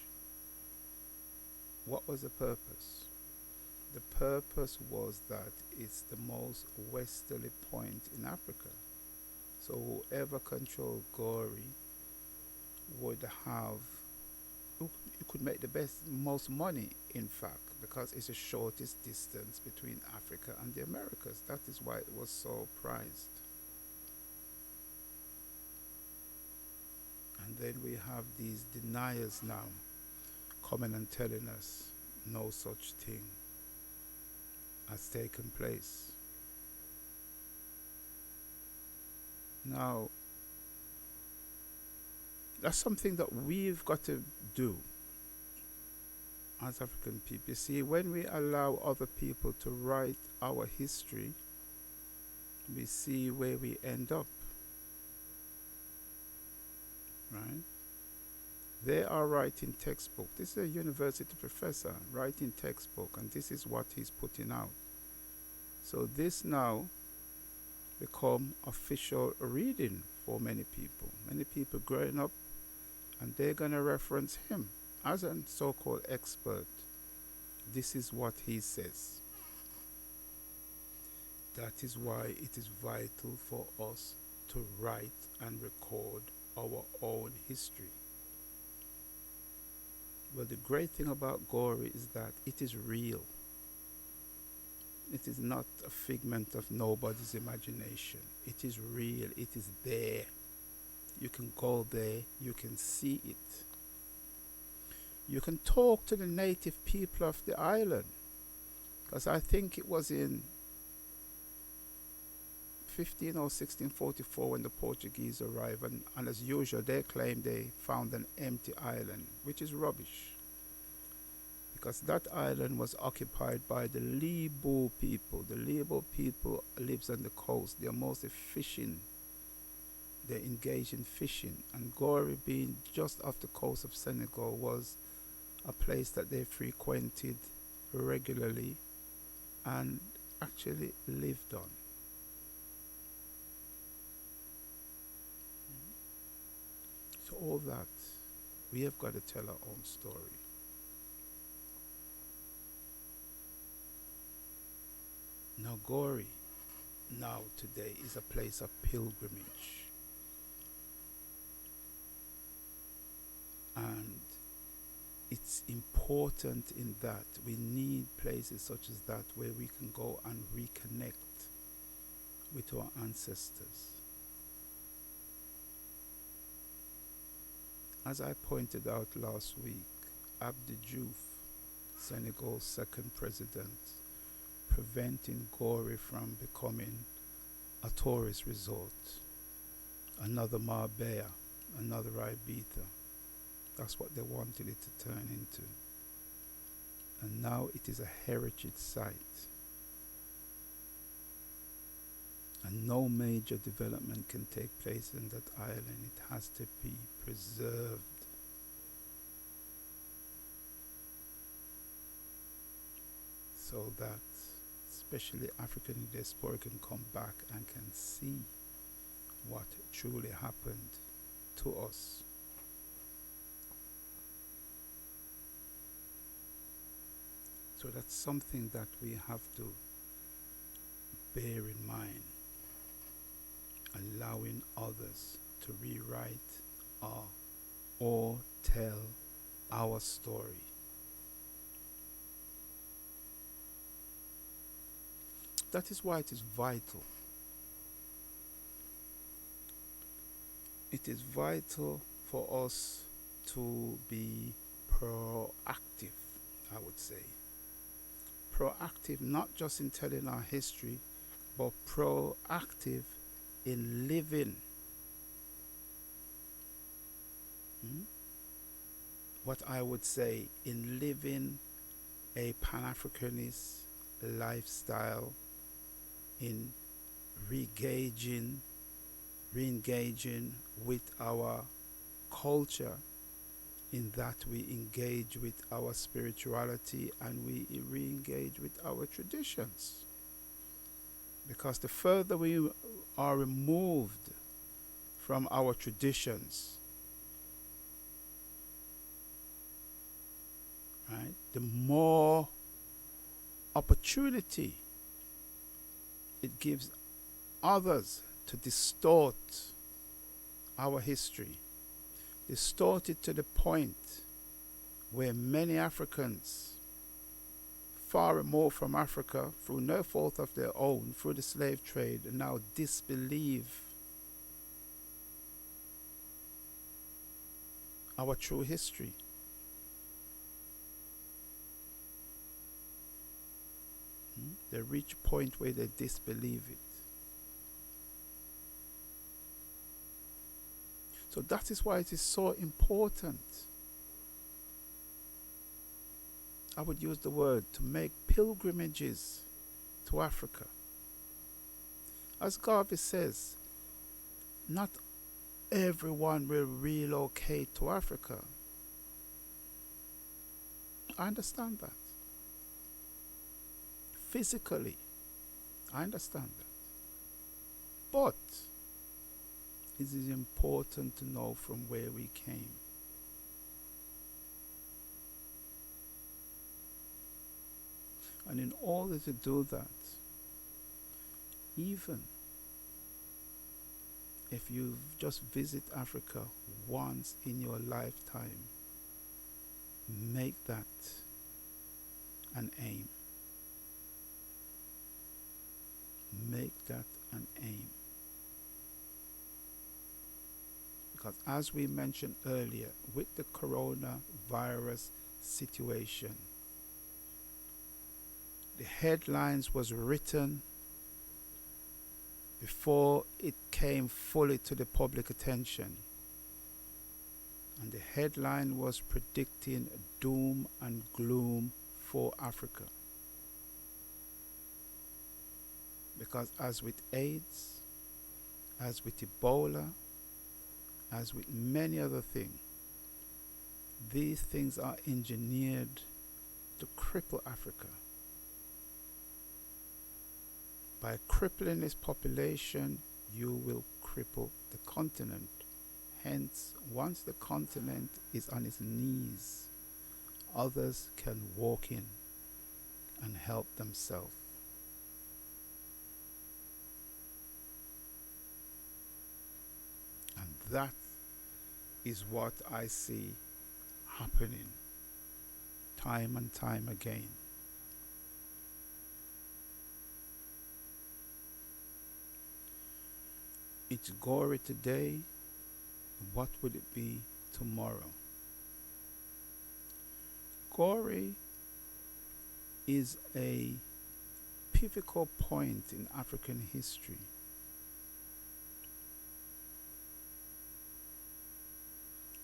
What was the purpose? The purpose was that it's the most westerly point in Africa. So whoever controlled Gorée would have, you could make the most money, in fact, because it's the shortest distance between Africa and the Americas. That is why it was so prized. And then we have these deniers now coming and telling us no such thing has taken place. Now, that's something that we've got to do as African people. You see, when we allow other people to write our history, we see where we end up. Right? They are writing textbook. This is a university professor writing textbook, and this is what he's putting out. So this now become official reading for many people. Many people growing up, and they're going to reference him as a so-called expert. This is what he says. That is why it is vital for us to write and record our own history. Well, the great thing about Gorée is that it is real. It is not a figment of nobody's imagination. It is real. It is there. You can go there. You can see it. You can talk to the native people of the island. Because I think it was in 15 or 1644 when the Portuguese arrived, and as usual they claim they found an empty island, which is rubbish, because that island was occupied by the Lebo people. The Lebo people lives on the coast. They are mostly fishing. They engage in fishing, and Gorée, being just off the coast of Senegal, was a place that they frequented regularly and actually lived on. So all that, we have got to tell our own story. Now Gorée, now today, is a place of pilgrimage. And it's important in that we need places such as that where we can go and reconnect with our ancestors. As I pointed out last week, Abdou Diouf, Senegal's second president, preventing Gorée from becoming a tourist resort, another Marbella, another Ibiza. That's what they wanted it to turn into. And now it is a heritage site. And no major development can take place in that island. It has to be preserved. So that especially African diaspora can come back and can see what truly happened to us. So that's something that we have to bear in mind, allowing others to rewrite or tell our story. That is why it is vital. It is vital for us to be proactive, I would say. Proactive not just in telling our history, but proactive in living what I would say in living a Pan-Africanist lifestyle, in re-engaging with our culture, in that we engage with our spirituality and we re-engage with our traditions. Because the further we are removed from our traditions, right, the more opportunity it gives others to distort our history, distort it to the point where many Africans, far removed from Africa, through no fault of their own, through the slave trade, now disbelieve our true history. They reach a point where they disbelieve it. So that is why it is so important, I would use the word, to make pilgrimages to Africa. As Garvey says, not everyone will relocate to Africa. I understand that. Physically, I understand that. But it is important to know from where we came. And in order to do that, even if you just visit Africa once in your lifetime, make that an aim. Make that an aim. Because as we mentioned earlier, with the coronavirus situation, the headlines was written before it came fully to the public attention. And the headline was predicting doom and gloom for Africa. Because as with AIDS, as with Ebola, as with many other things, these things are engineered to cripple Africa. By crippling its population, you will cripple the continent. Hence, once the continent is on its knees, others can walk in and help themselves. And that is what I see happening time and time again. It's gory today. What would it be tomorrow? Gory is a pivotal point in African history.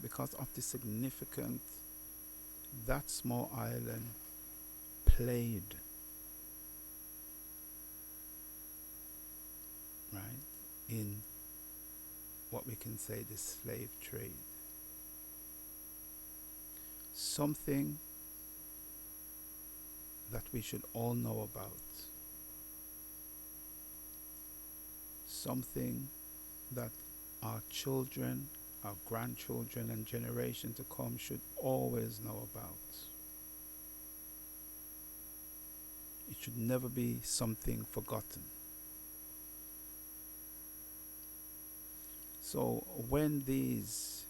Because of the significance that small island played, right, in what we can say the slave trade. Something that we should all know about. Something that our children, our grandchildren and generation to come should always know about. It should never be something forgotten. So when these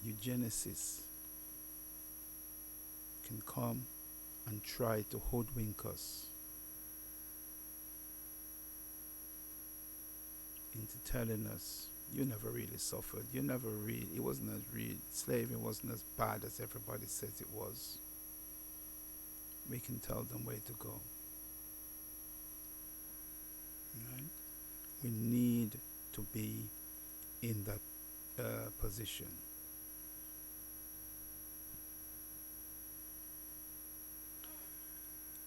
eugenicists can come and try to hoodwink us into telling us, you never really suffered, it wasn't as real, slavery wasn't as bad as everybody says it was, we can tell them where to go. Right? We need to be in that position.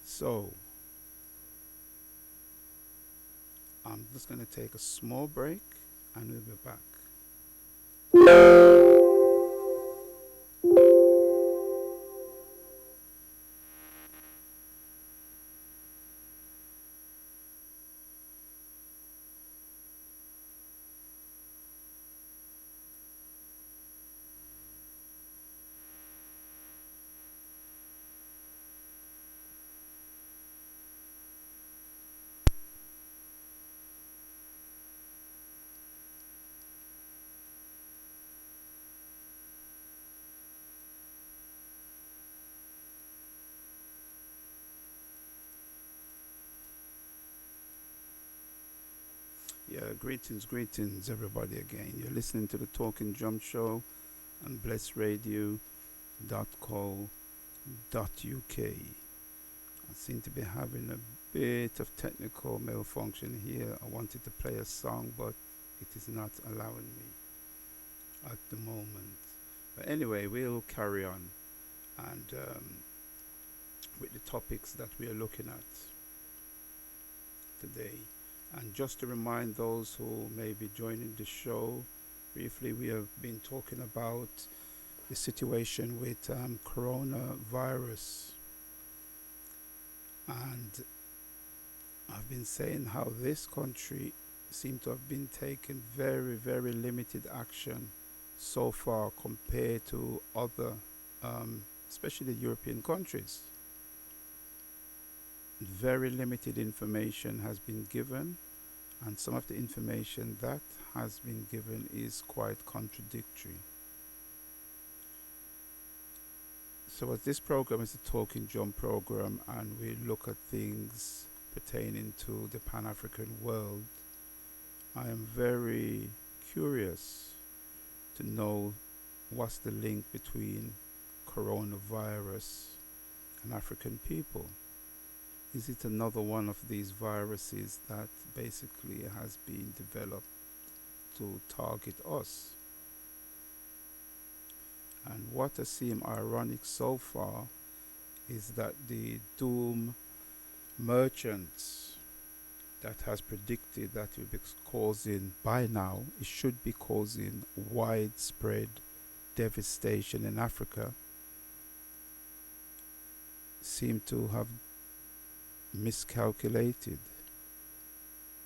So I'm just going to take a small break and we'll be back. Yeah, greetings, everybody again. You're listening to the Talking Drum Show on blessradio.co.uk. I seem to be having a bit of technical malfunction here. I wanted to play a song, but it is not allowing me at the moment. But anyway, we'll carry on and with the topics that we are looking at today. And just to remind those who may be joining the show, briefly, we have been talking about the situation with coronavirus. And I've been saying how this country seemed to have been taking very, very limited action so far compared to other, especially European countries. Very limited information has been given, and some of the information that has been given is quite contradictory. So, as this program is a Talking Drum program, and we look at things pertaining to the Pan African world, I am very curious to know what's the link between coronavirus and African people. Is it another one of these viruses that basically has been developed to target us? And what has seemed ironic so far is that the doom merchants that has predicted that it will be causing, by now, it should be causing widespread devastation in Africa, seem to have miscalculated,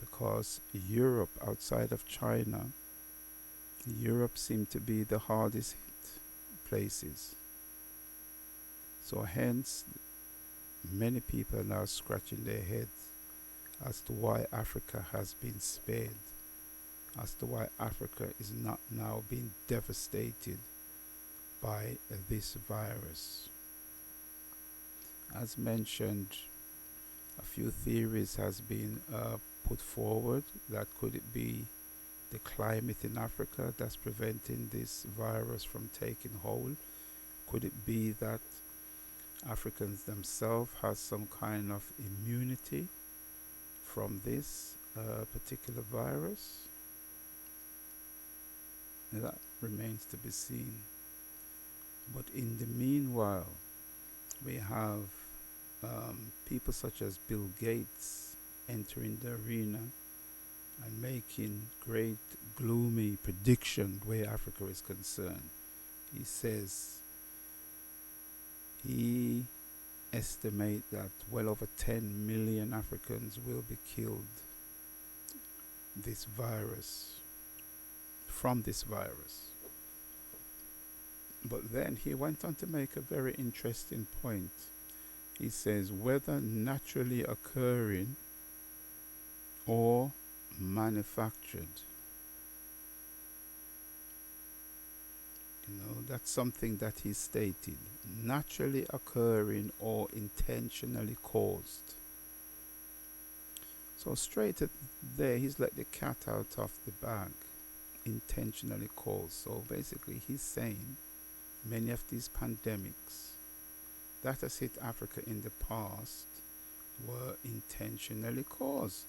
because Europe, outside of China, Europe seemed to be the hardest hit places. So hence, many people are now scratching their heads as to why Africa has been spared, as to why Africa is not now being devastated by this virus. As mentioned, a few theories has been put forward. That could it be the climate in Africa that's preventing this virus from taking hold? Could it be that Africans themselves has some kind of immunity from this particular virus? Now that remains to be seen. But in the meanwhile, we have people such as Bill Gates entering the arena and making great gloomy prediction where Africa is concerned. He says he estimates that well over 10 million Africans will be killed from this virus. But then he went on to make a very interesting point. He says whether naturally occurring or manufactured. That's something that he stated. Naturally occurring or intentionally caused. So straight at there, he's let the cat out of the bag. Intentionally caused. So basically he's saying many of these pandemics that has hit Africa in the past were intentionally caused.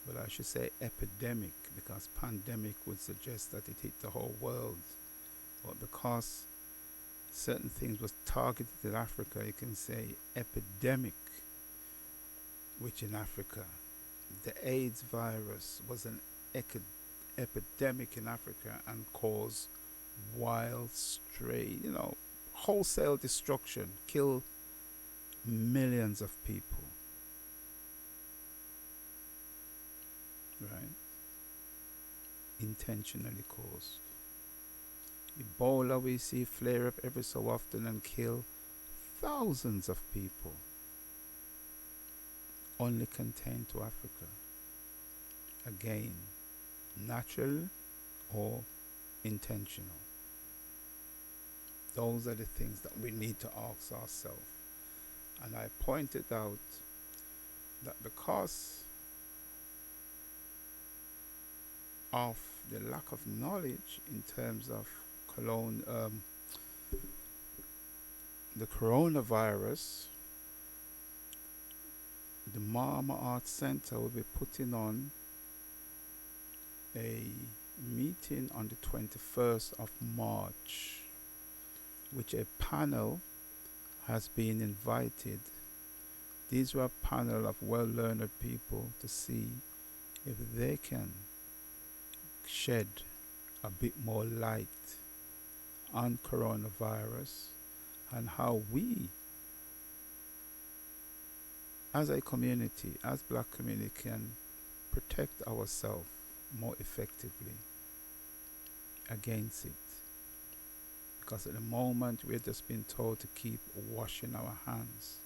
But I should say epidemic, because pandemic would suggest that it hit the whole world. But because certain things was targeted at Africa, you can say epidemic, which in Africa, the AIDS virus was an epidemic in Africa and caused wild, stray, wholesale destruction, kill millions of people. Right? Intentionally caused. Ebola we see flare up every so often and kill thousands of people. Only contained to Africa. Again, natural or intentional. Those are the things that we need to ask ourselves. And I pointed out that because of the lack of knowledge in terms of the coronavirus, the Mama Art Center will be putting on a meeting on the 21st of March, which a panel has been invited. These were a panel of well-learned people to see if they can shed a bit more light on coronavirus and how we as a community, as black community, can protect ourselves more effectively against it. Because at the moment we're just being told to keep washing our hands.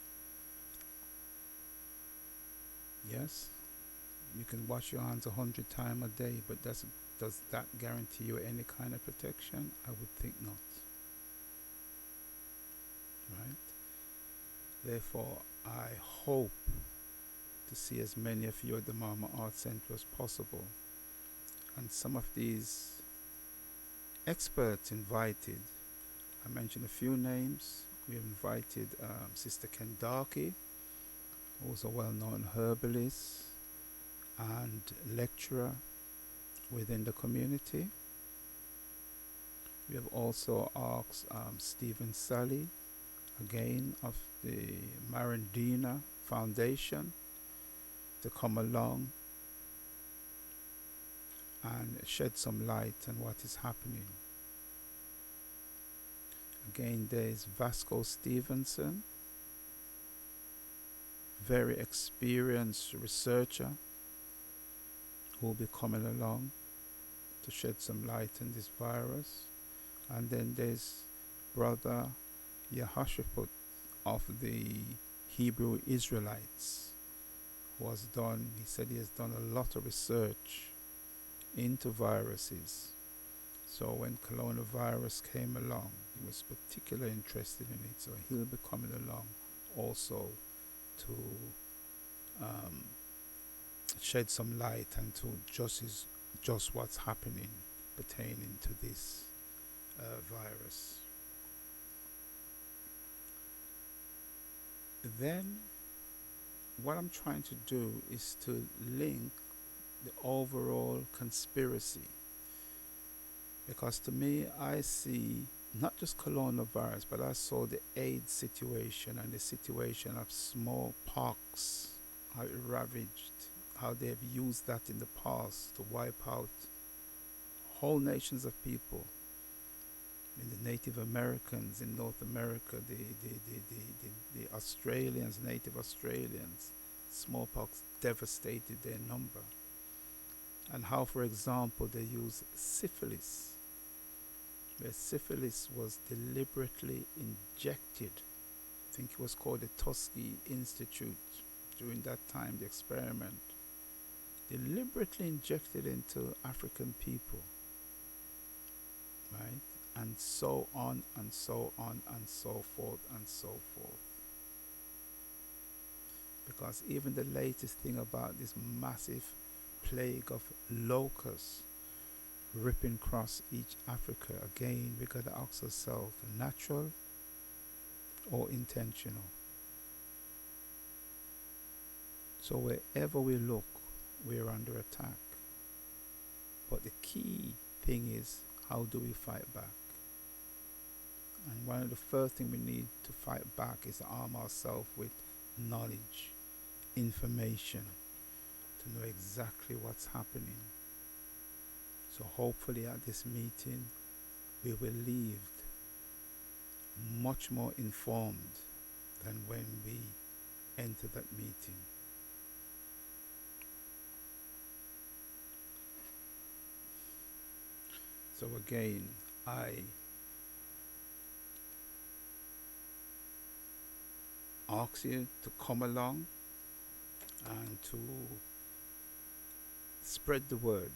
Yes, you can wash your hands 100 times a day, but does that guarantee you any kind of protection? I would think not. Right? Therefore, I hope to see as many of you at the Mama Art Center as possible. And some of these experts invited, I mentioned a few names. We have invited Sister Kendaki, who's a well-known herbalist and lecturer within the community. We have also asked Stephen Sully, again of the Marandina Foundation, to come along and shed some light on what is happening. Again, there is Vasco Stevenson, very experienced researcher, who will be coming along to shed some light on this virus. And then there's Brother Yehoshaphat of the Hebrew Israelites, he said he has done a lot of research into viruses. So when coronavirus came along, he was particularly interested in it. So he'll be coming along also to shed some light and to just what's happening pertaining to this virus. Then what I'm trying to do is to link the overall conspiracy, because to me I see not just coronavirus, but I saw the AIDS situation and the situation of smallpox, how it ravaged, how they have used that in the past to wipe out whole nations of people. In the Native Americans in North America, the Australians, Native Australians, smallpox devastated their number. And how, for example, they use syphilis, where syphilis was deliberately injected. I think it was called the Tuskegee Institute during that time, the experiment, deliberately injected into African people, right? And so on and so on and so forth and so forth. Because even the latest thing about this massive plague of locusts ripping across each Africa, again we got to ask ourselves, natural or intentional? So wherever we look, we're under attack. But the key thing is, how do we fight back? And one of the first things we need to fight back is to arm ourselves with knowledge, information, to know exactly what's happening. So hopefully at this meeting, we will leave much more informed than when we enter that meeting. So again, I ask you to come along and to spread the word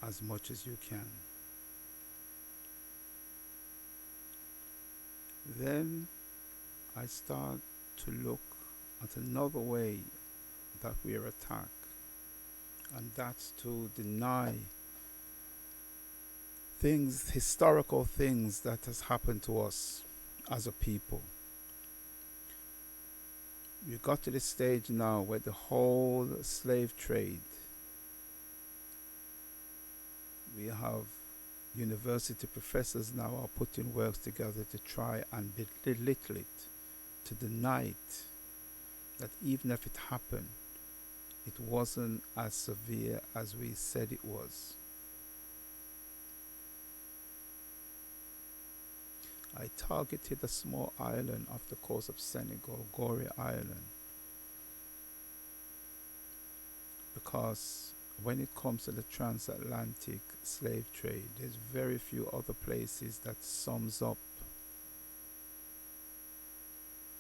as much as you can. Then I start to look at another way that we are attacked, and that's to deny things, historical things that has happened to us as a people. We got to the stage now where the whole slave trade, we have university professors now are putting works together to try and belittle it, to deny it, that even if it happened, it wasn't as severe as we said it was. I targeted a small island off the coast of Senegal, Gorée Island, because when it comes to the transatlantic slave trade, there's very few other places that sums up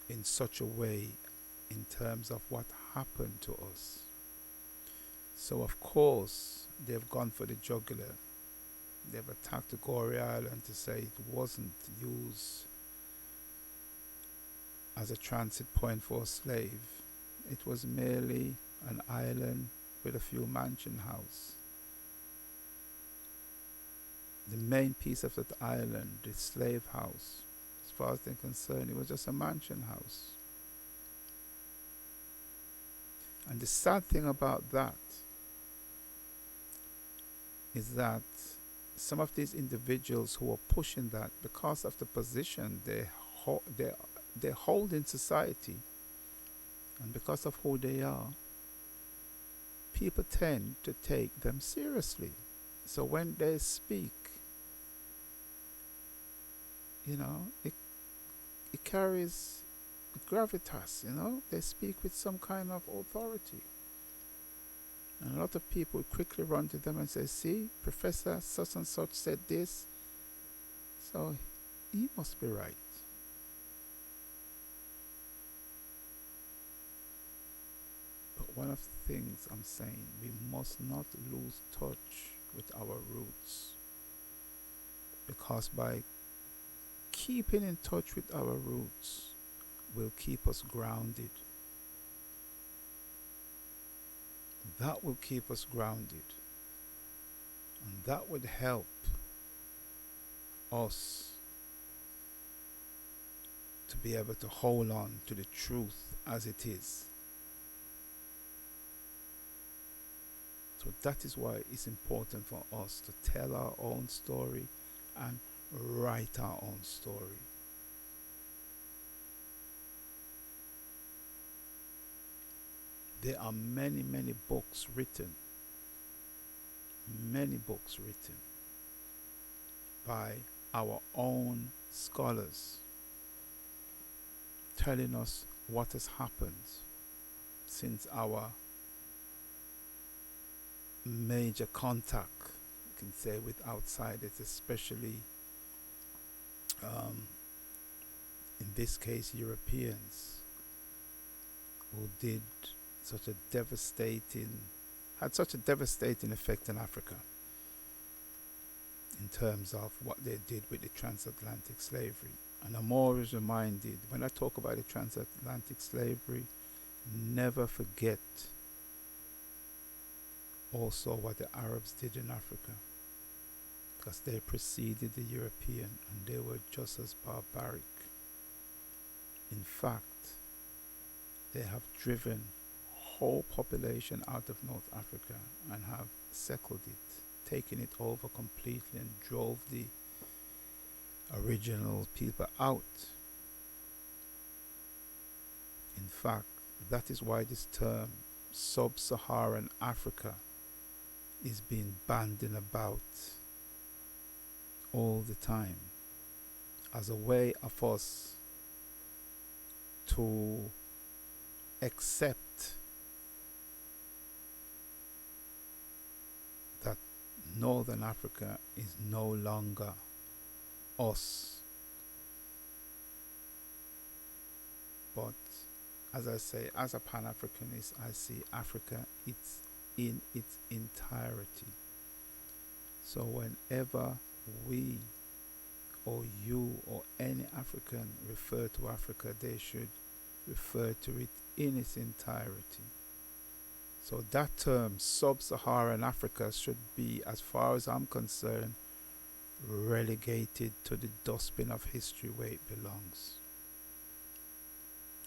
in such a way in terms of what happened to us. So of course they've gone for the jugular. They've attacked the Gorée Island to say it wasn't used as a transit point for a slave. It was merely an island with a few mansion houses. The main piece of that island, the slave house, as far as they're concerned, it was just a mansion house. And the sad thing about that is that some of these individuals who are pushing that, because of the position they hold in society, and because of who they are, people tend to take them seriously. So when they speak, it carries gravitas, they speak with some kind of authority. And a lot of people quickly run to them and say, see, Professor such and such said this, so he must be right. But one of the things I'm saying, we must not lose touch with our roots, because by keeping in touch with our roots will keep us grounded. That will keep us grounded, and that would help us to be able to hold on to the truth as it is. So that is why it's important for us to tell our own story and write our own story. There are many, many books written by our own scholars telling us what has happened since our major contact, you can say, with outsiders, especially in this case Europeans, who had such a devastating effect in Africa in terms of what they did with the transatlantic slavery. And I'm always reminded, when I talk about the transatlantic slavery, never forget also what the Arabs did in Africa, because they preceded the European and they were just as barbaric. In fact, they have driven whole population out of North Africa and have settled it, taken it over completely and drove the original people out. In fact, that is why this term sub-Saharan Africa is being bandied about all the time as a way of us to accept that Northern Africa is no longer us. But as I say, as a Pan-Africanist, I see Africa it's in its entirety. So whenever we or you or any African refer to Africa, they should refer to it in its entirety. So that term, sub-Saharan Africa, should be, as far as I'm concerned, relegated to the dustbin of history where it belongs.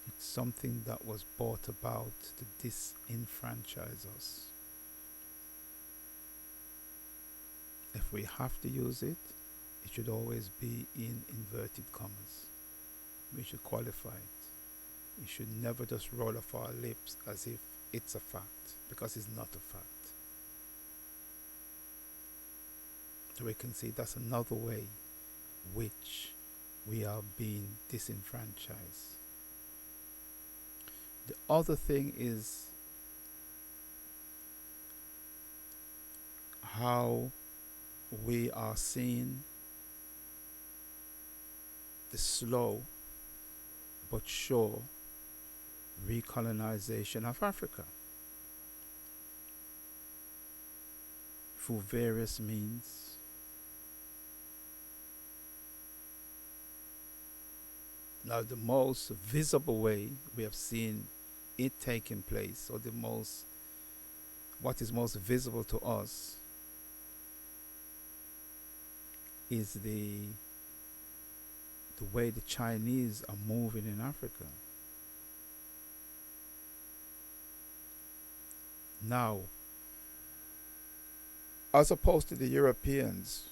It's something that was brought about to disenfranchise us. If we have to use it, it should always be in inverted commas. We should qualify it. We should never just roll off our lips as if it's a fact, because it's not a fact. So we can see that's another way which we are being disenfranchised. The other thing is how we are seeing the slow but sure recolonization of Africa through various means. Now, the most visible way we have seen it taking place, or what is most visible to us, is the way the Chinese are moving in Africa. Now, as opposed to the Europeans,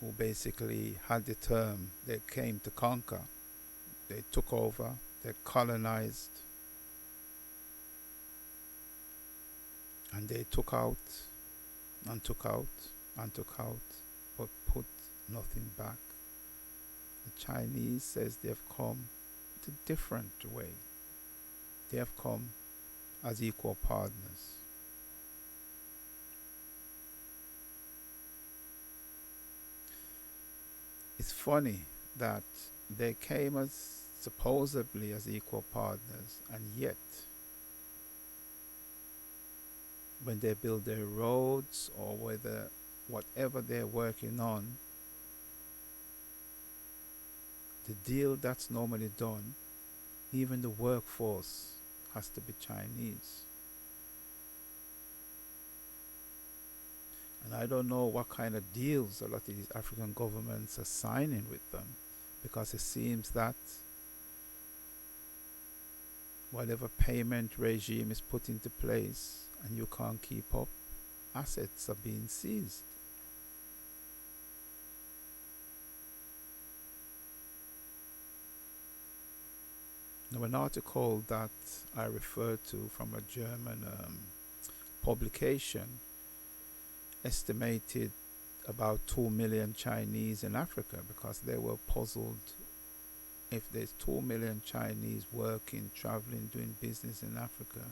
who basically had the term, they came to conquer, they took over, they colonized, and they took out and took out and took out, but put nothing back. The Chinese says they have come with a different way. They have come as equal partners. It's funny that they came as supposedly as equal partners, and yet when they build their roads or whatever they're working on, the deal that's normally done, even the workforce has to be Chinese. And I don't know what kind of deals a lot of these African governments are signing with them, because it seems that whatever payment regime is put into place and you can't keep up, assets are being seized. Now, an article that I referred to from a German publication estimated about 2 million Chinese in Africa, because they were puzzled if there's 2 million Chinese working, traveling, doing business in Africa,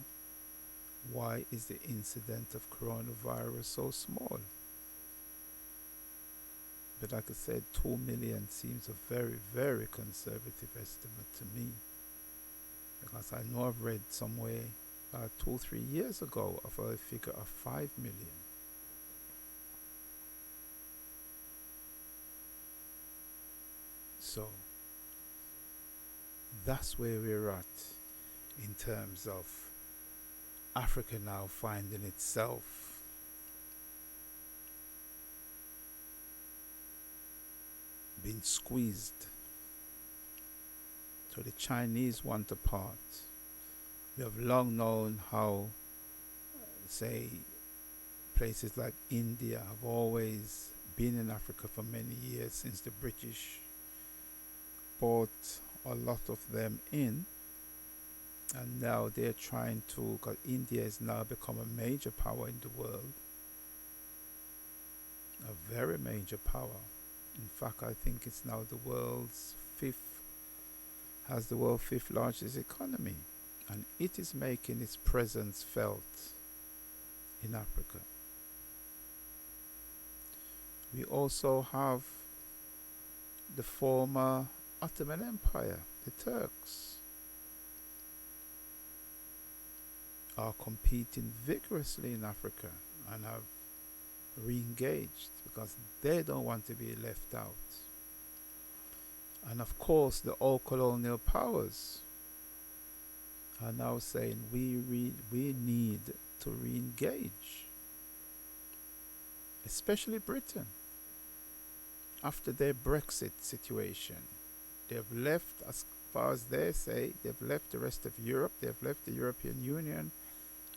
why is the incidence of coronavirus so small? But like I said, 2 million seems a very, very conservative estimate to me, because I know I've read somewhere about 2-3 years ago of a figure of 5 million. So that's where we're at in terms of Africa now finding itself being squeezed. So the Chinese want a part. We have long known how say places like India have always been in Africa for many years since the British brought a lot of them in, and now they're trying to, because India has now become a major power in the world, a very major power. In fact, I think it's now has the world's fifth largest economy, and it is making its presence felt in Africa. We also have the former Ottoman Empire, the Turks, are competing vigorously in Africa and have re-engaged because they don't want to be left out. And of course, the old colonial powers are now saying we need to re-engage, especially Britain. After their Brexit situation, they've left, as far as they say, they've left the rest of Europe, they've left the European Union,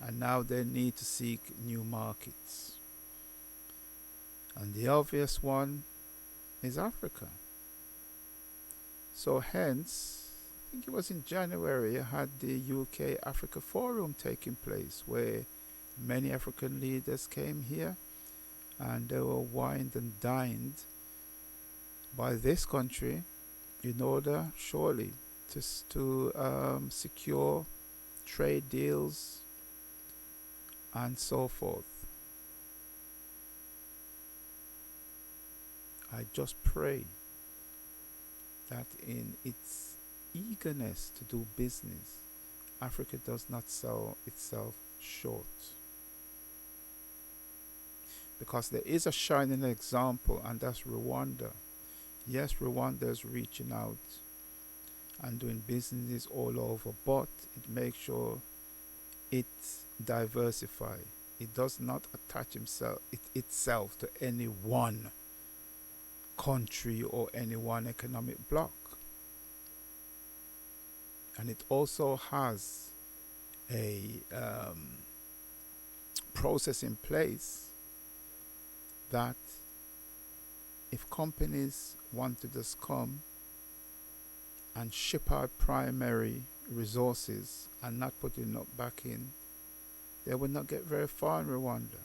and now they need to seek new markets. And the obvious one is Africa. So hence, I think it was in January, I had the UK Africa Forum taking place, where many African leaders came here and they were wined and dined by this country in order, surely, to secure trade deals and so forth. I just pray that in its eagerness to do business, Africa does not sell itself short. Because there is a shining example, and that's Rwanda. Yes, Rwanda is reaching out and doing businesses all over, but it makes sure it diversifies. It does not attach itself to any one country or any one economic bloc. And it also has a process in place that if companies want to just come and ship out primary resources and not put it back in, they will not get very far in Rwanda.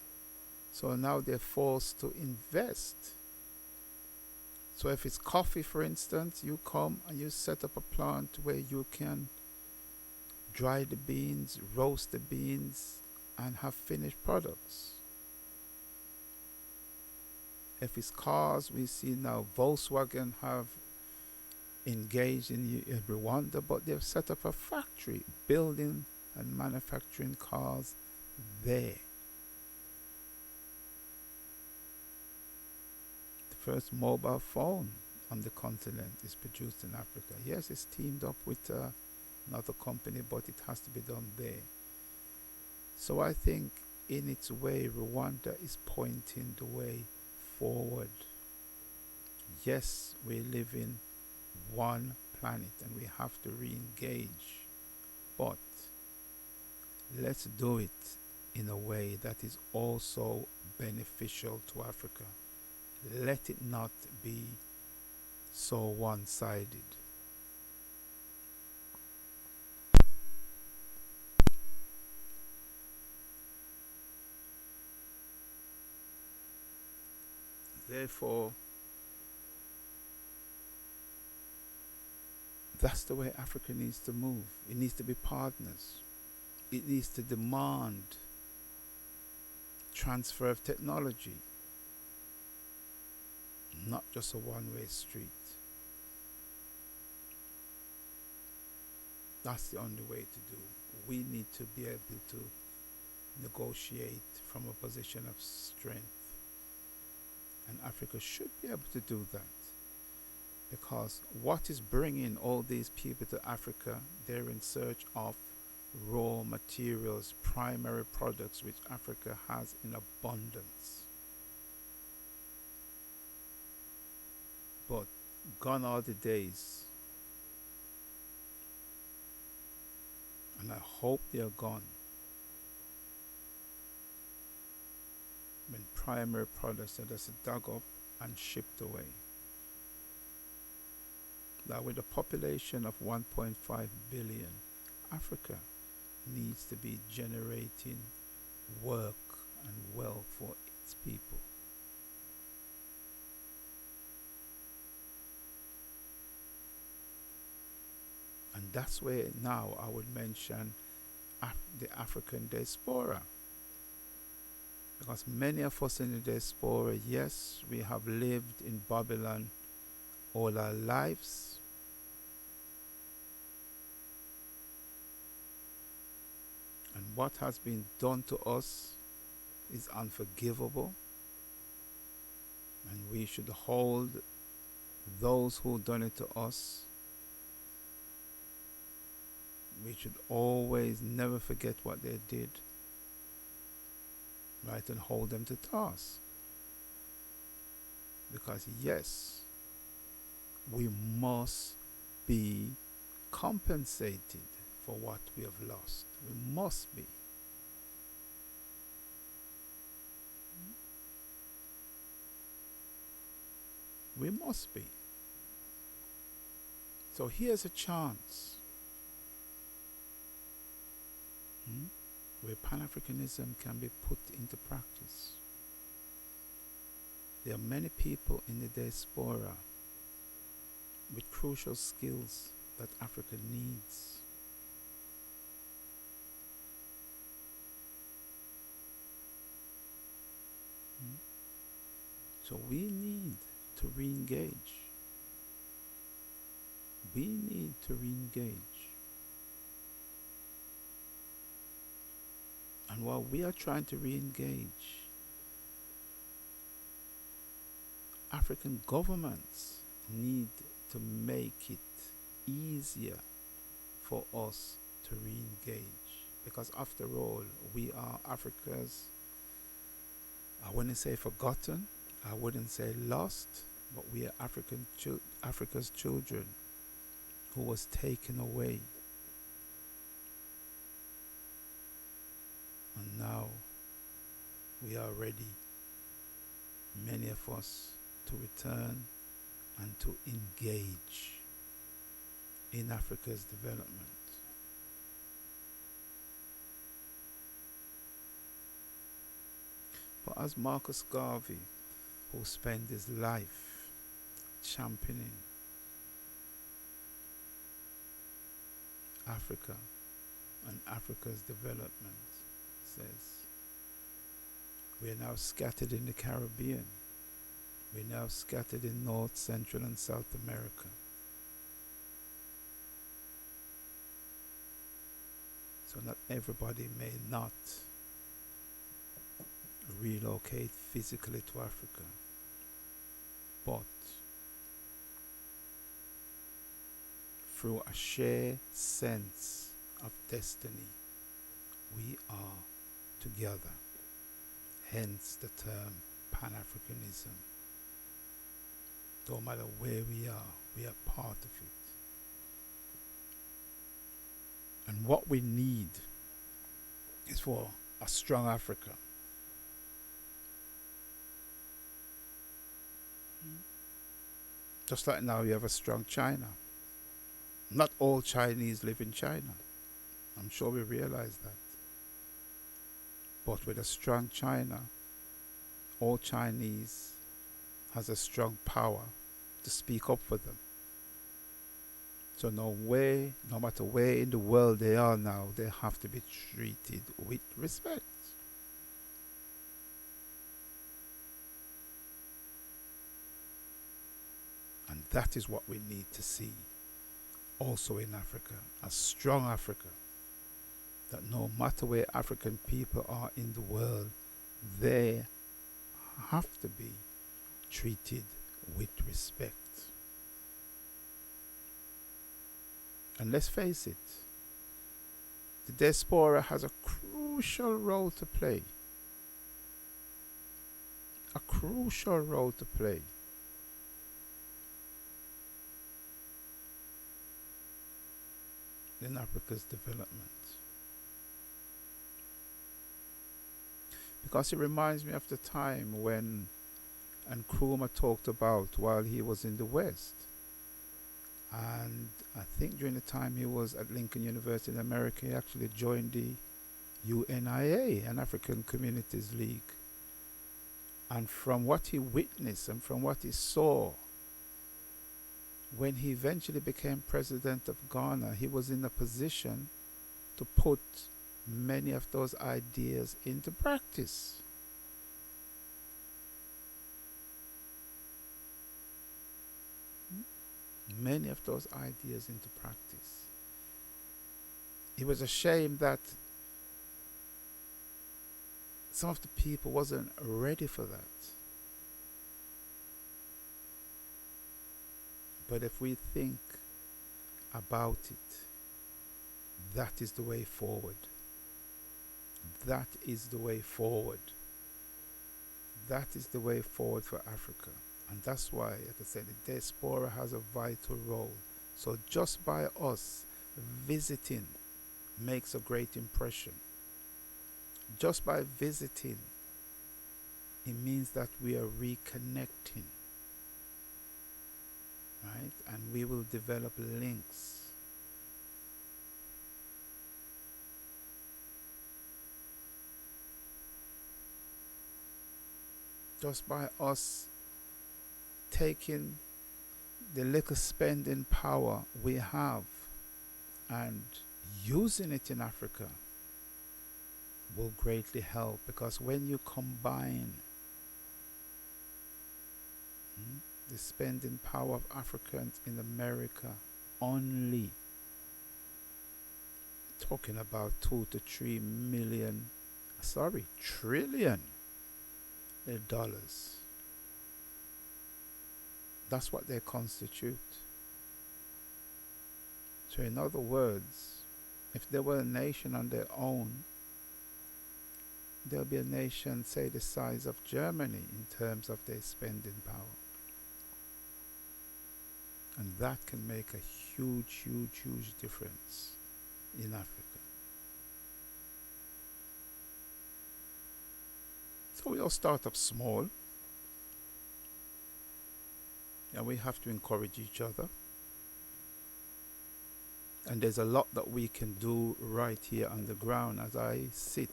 So now they're forced to invest. So if it's coffee, for instance, you come and you set up a plant where you can dry the beans, roast the beans, and have finished products. If it's cars, we see now Volkswagen have engaged in Rwanda, but they've set up a factory building and manufacturing cars there. The first mobile phone on the continent is produced in Africa. Yes, it's teamed up with another company, but it has to be done there. So I think in its way, Rwanda is pointing the way forward. Yes, we live in one planet and we have to re-engage, but let's do it in a way that is also beneficial to Africa. Let it not be so one-sided. Therefore, that's the way Africa needs to move. It needs to be partners. It needs to demand transfer of technology, not just a one-way street. That's the only way to do. We need to be able to negotiate from a position of strength. And Africa should be able to do that. Because what is bringing all these people to Africa, they're in search of raw materials, primary products, which Africa has in abundance. But gone are the days, and I hope they are gone, primary products that is dug up and shipped away. Now, with a population of 1.5 billion, Africa needs to be generating work and wealth for its people. And that's where now I would mention the African diaspora. Because many of us in the diaspora, yes, we have lived in Babylon all our lives. And what has been done to us is unforgivable. And we should hold those who done it to us. We should always never forget what they did. Right, and hold them to task. Because yes, we must be compensated for what we have lost. We must be. We must be. So here's a chance where Pan-Africanism can be put into practice. There are many people in the diaspora with crucial skills that Africa needs. So we need to re-engage. We need to re-engage. And while we are trying to re-engage, African governments need to make it easier for us to re-engage. Because after all, we are Africa's, I wouldn't say forgotten, I wouldn't say lost, but we are Africa's children who was taken away. And now we are ready, many of us, to return and to engage in Africa's development. But as Marcus Garvey, who spent his life championing Africa and Africa's development, says, we are now scattered in the Caribbean. We are now scattered in North, Central and South America. So not everybody may not relocate physically to Africa, but through a shared sense of destiny, we are together. Hence the term Pan-Africanism. No matter where we are part of it. And what we need is for a strong Africa. Just like now you have a strong China. Not all Chinese live in China. I'm sure we realize that. But with a strong China, all Chinese has a strong power to speak up for them. So no matter where in the world they are now, they have to be treated with respect. And that is what we need to see also in Africa, a strong Africa. That no matter where African people are in the world, they have to be treated with respect. And let's face it, the diaspora has a crucial role to play. A crucial role to play. In Africa's development. because it reminds me of the time when Nkrumah talked about while he was in the West. And I think during the time he was at Lincoln University in America, he actually joined the UNIA, an African Communities League. And from what he witnessed and from what he saw, when he eventually became president of Ghana, he was in a position to put many of those ideas into practice. Many of those ideas into practice. It was a shame that some of the people wasn't ready for that. But if we think about it, that is the way forward. That is the way forward. That is the way forward for Africa. And that's why, like I said, the diaspora has a vital role. So just by us visiting makes a great impression. Just by visiting, it means that we are reconnecting. Right? And we will develop links. Just by us taking the little spending power we have and using it in Africa will greatly help, because when you combine the spending power of Africans in America only, talking about 2 to 3 trillion dollars. That's what they constitute. So in other words, if they were a nation on their own, they'll be a nation, say, the size of Germany in terms of their spending power. And that can make a huge, huge, huge difference in Africa. So we all start up small, and we have to encourage each other. And there's a lot that we can do right here on the ground. As I sit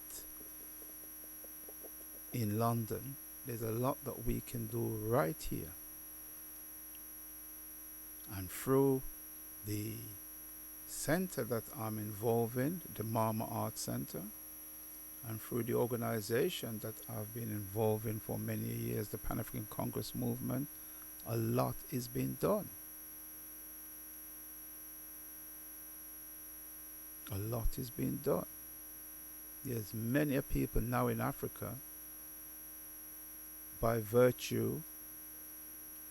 in London, there's a lot that we can do right here. And through the center that I'm involved in, the Mama Art Center, and through the organization that I've been involved in for many years, the Pan-African Congress Movement, a lot is being done. A lot is being done. There's many people now in Africa, by virtue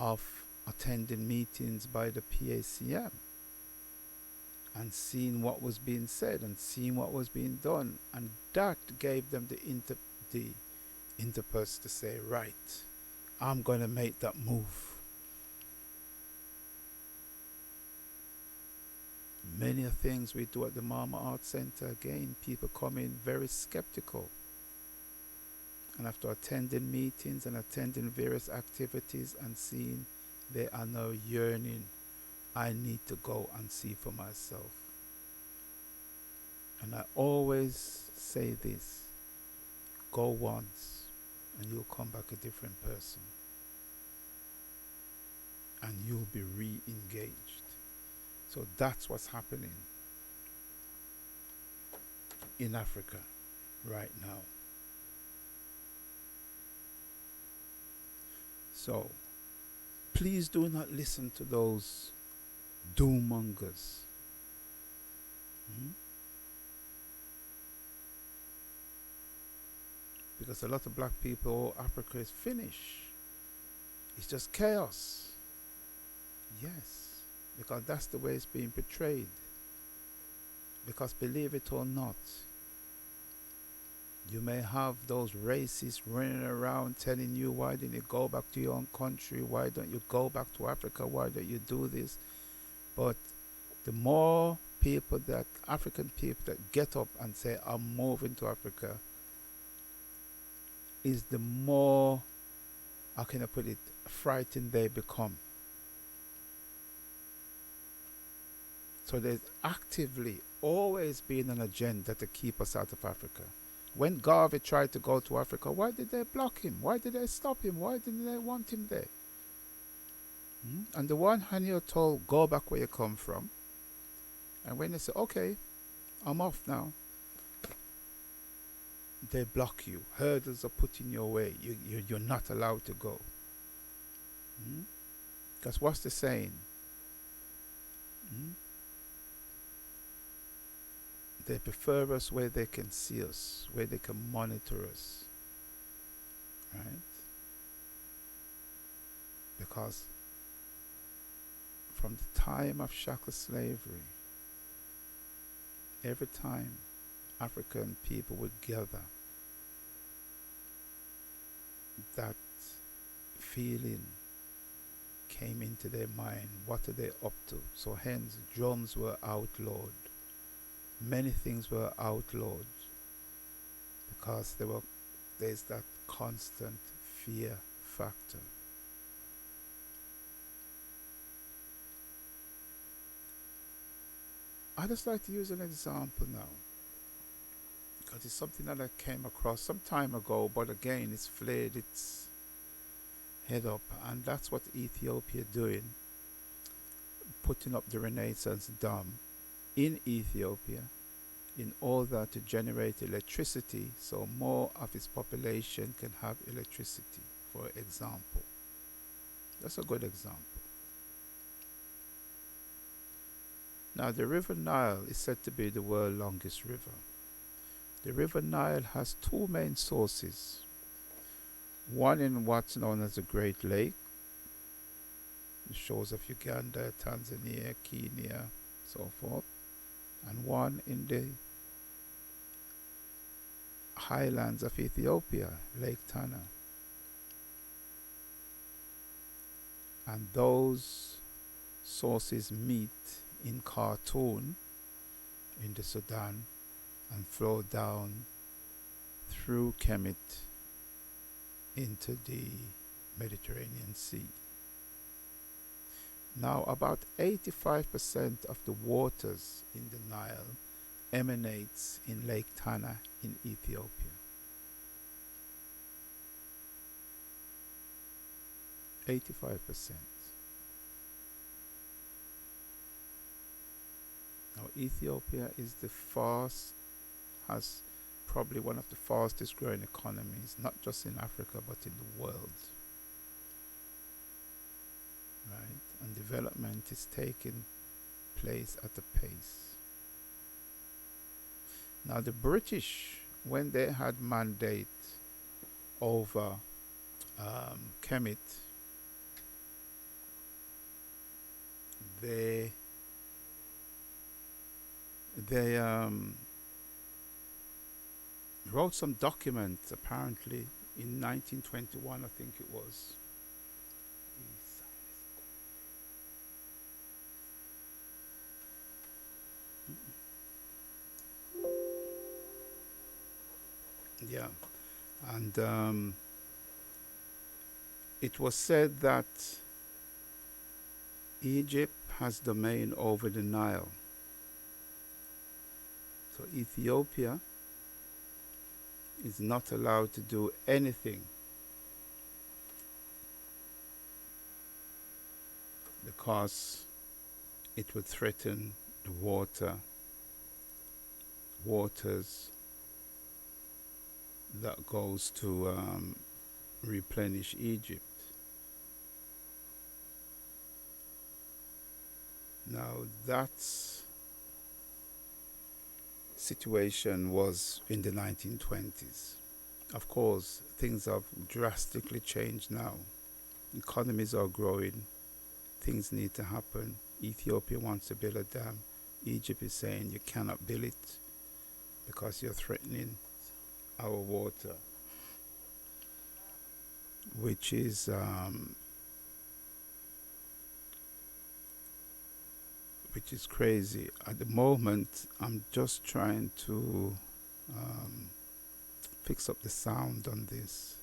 of attending meetings by the PACM and seeing what was being said and seeing what was being done, and that gave them the impetus to say, right, I'm going to make that move. Many of things we do at the Mama Art Center, again, people come in very skeptical. And after attending meetings and attending various activities and seeing they are now yearning, I need to go and see for myself. And I always say this, go once and you'll come back a different person. And you'll be re-engaged. So that's what's happening in Africa right now. So please do not listen to those doom-mongers. Because a lot of black people, Africa is finished. It's just chaos. Yes. Because that's the way it's being portrayed. Because believe it or not, you may have those racists running around telling you, why don't you go back to your own country? Why don't you go back to Africa? Why don't you do this? But the more people that, African people that get up and say, I'm moving to Africa, is the more, how can I put it, frightened they become. So there's actively always been an agenda to keep us out of Africa. When Garvey tried to go to Africa, why did they block him? Why did they stop him? Why didn't they want him there? And the one Hanyo told, go back where you come from. And when they say, okay, I'm off now, they block you. Hurdles are put in your way. You're not allowed to go. Because what's the saying? They prefer us where they can see us, where they can monitor us. Right? Because from the time of chattel slavery, every time African people would gather, that feeling came into their mind. What are they up to? So hence drums were outlawed. Many things were outlawed because there's that constant fear factor. I just like to use an example now because it's something that I came across some time ago, but again it's flared its head up, and that's what Ethiopia doing, putting up the Renaissance Dam in Ethiopia in order to generate electricity so more of its population can have electricity, for example. That's a good example. Now the River Nile is said to be the world's longest river. The River Nile has two main sources. One in what's known as the Great Lake, the shores of Uganda, Tanzania, Kenya, so forth, and one in the highlands of Ethiopia, Lake Tana. And those sources meet in Khartoum, in the Sudan, and flow down through Kemet into the Mediterranean Sea. Now, about 85% of the waters in the Nile emanates in Lake Tana in Ethiopia. 85%. Now, Ethiopia is has probably one of the fastest growing economies, not just in Africa, but in the world. Right? And development is taking place at a pace. Now, the British, when they had mandate over Kemet, they wrote some document, apparently in 1921, I think it was. Yeah, and it was said that Egypt has domain over the Nile. So Ethiopia is not allowed to do anything because it would threaten the waters that goes to replenish Egypt. Now that's situation was in the 1920s. Of course, things have drastically changed now. Economies are growing. Things need to happen. Ethiopia wants to build a dam. Egypt is saying you cannot build it because you're threatening our water, which is crazy. At the moment, I'm just trying to fix up the sound on this.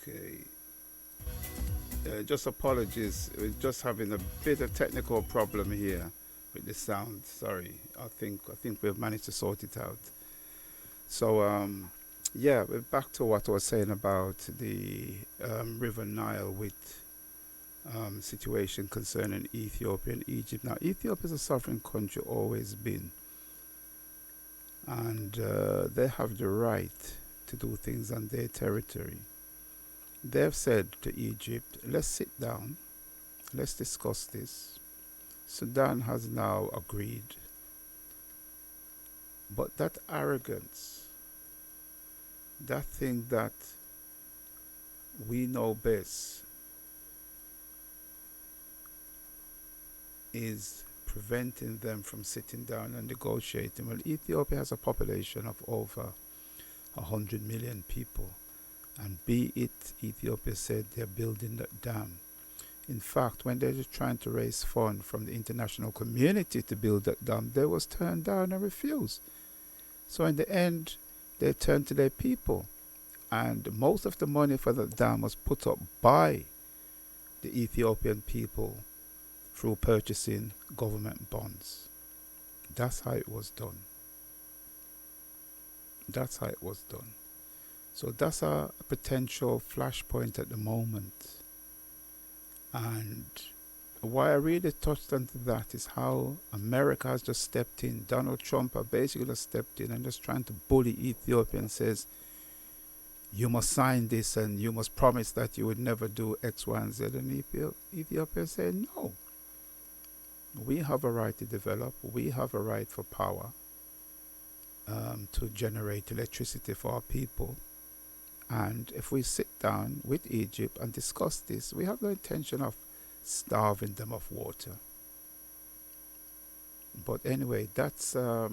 Okay. Just apologies. We're just having a bit of technical problem here with the sound. Sorry. I think we've managed to sort it out. So yeah, we're back to what I was saying about the River Nile with situation concerning Ethiopia and Egypt. Now, Ethiopia is a sovereign country, always been, and they have the right to do things on their territory. They've said to Egypt, let's sit down, let's discuss this. Sudan has now agreed, but that arrogance, that thing that we know best, is preventing them from sitting down and negotiating. Well, Ethiopia has a population of over 100 million people, and be it Ethiopia said they're building that dam. In fact, when they were trying to raise funds from the international community to build that dam, they was turned down and refused. So in the end, they turned to their people, and most of the money for the dam was put up by the Ethiopian people through purchasing government bonds. That's how it was done. That's how it was done. So that's a potential flashpoint at the moment. And why I really touched onto that is how America has just stepped in. Donald Trump has basically just stepped in and just trying to bully Ethiopia and says, you must sign this and you must promise that you would never do X, Y, and Z. And Ethiopia said, no. We have a right to develop. We have a right for power to generate electricity for our people. And if we sit down with Egypt and discuss this, we have no intention of starving them of water. But anyway, that's a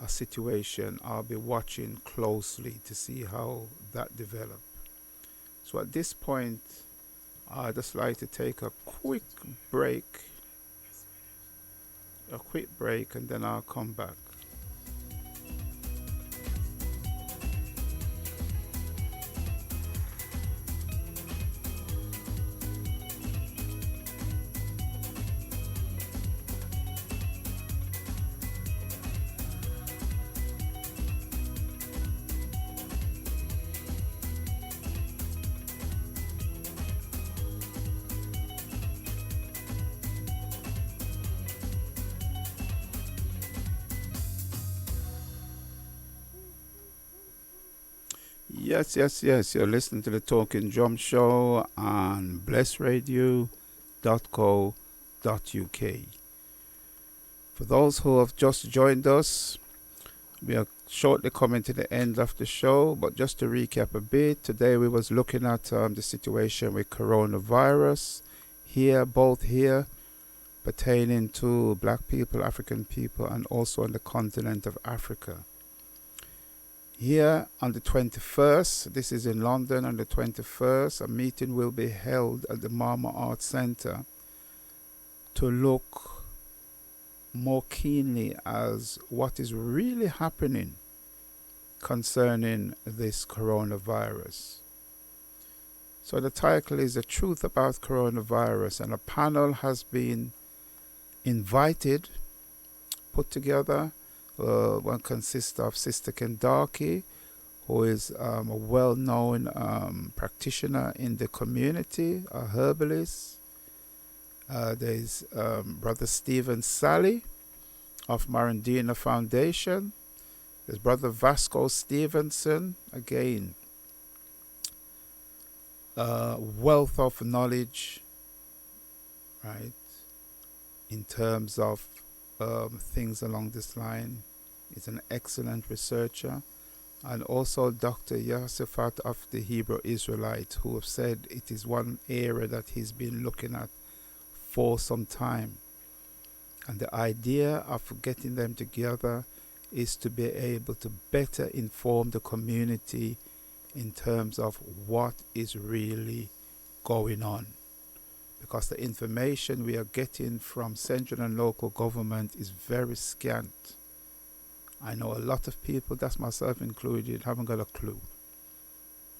situation I'll be watching closely to see how that develops. So at this point, I'd just like to take a quick break, and then I'll come back. Yes, yes, yes. You're listening to the Talking Drum Show on blessradio.co.uk. For those who have just joined us, we are shortly coming to the end of the show, but just to recap a bit, today we was looking at the situation with coronavirus both here, pertaining to black people, African people, and also on the continent of Africa. Here on the 21st, this is in London, on the 21st, a meeting will be held at the Marmor Arts Centre to look more keenly as what is really happening concerning this coronavirus. So the title is The Truth About Coronavirus, and a panel has been invited, put together. One consists of Sister Kendaki, who is a well-known practitioner in the community, a herbalist, There's Brother Stephen Sally of Marandina Foundation. There's Brother Vasco Stevenson, again, wealth of knowledge, right, in terms of things along this line. He's an excellent researcher. And also Dr. Yosefat of the Hebrew Israelite, who have said it is one area that he's been looking at for some time. And the idea of getting them together is to be able to better inform the community in terms of what is really going on. Because the information we are getting from central and local government is very scant. I know a lot of people, that's myself included, haven't got a clue.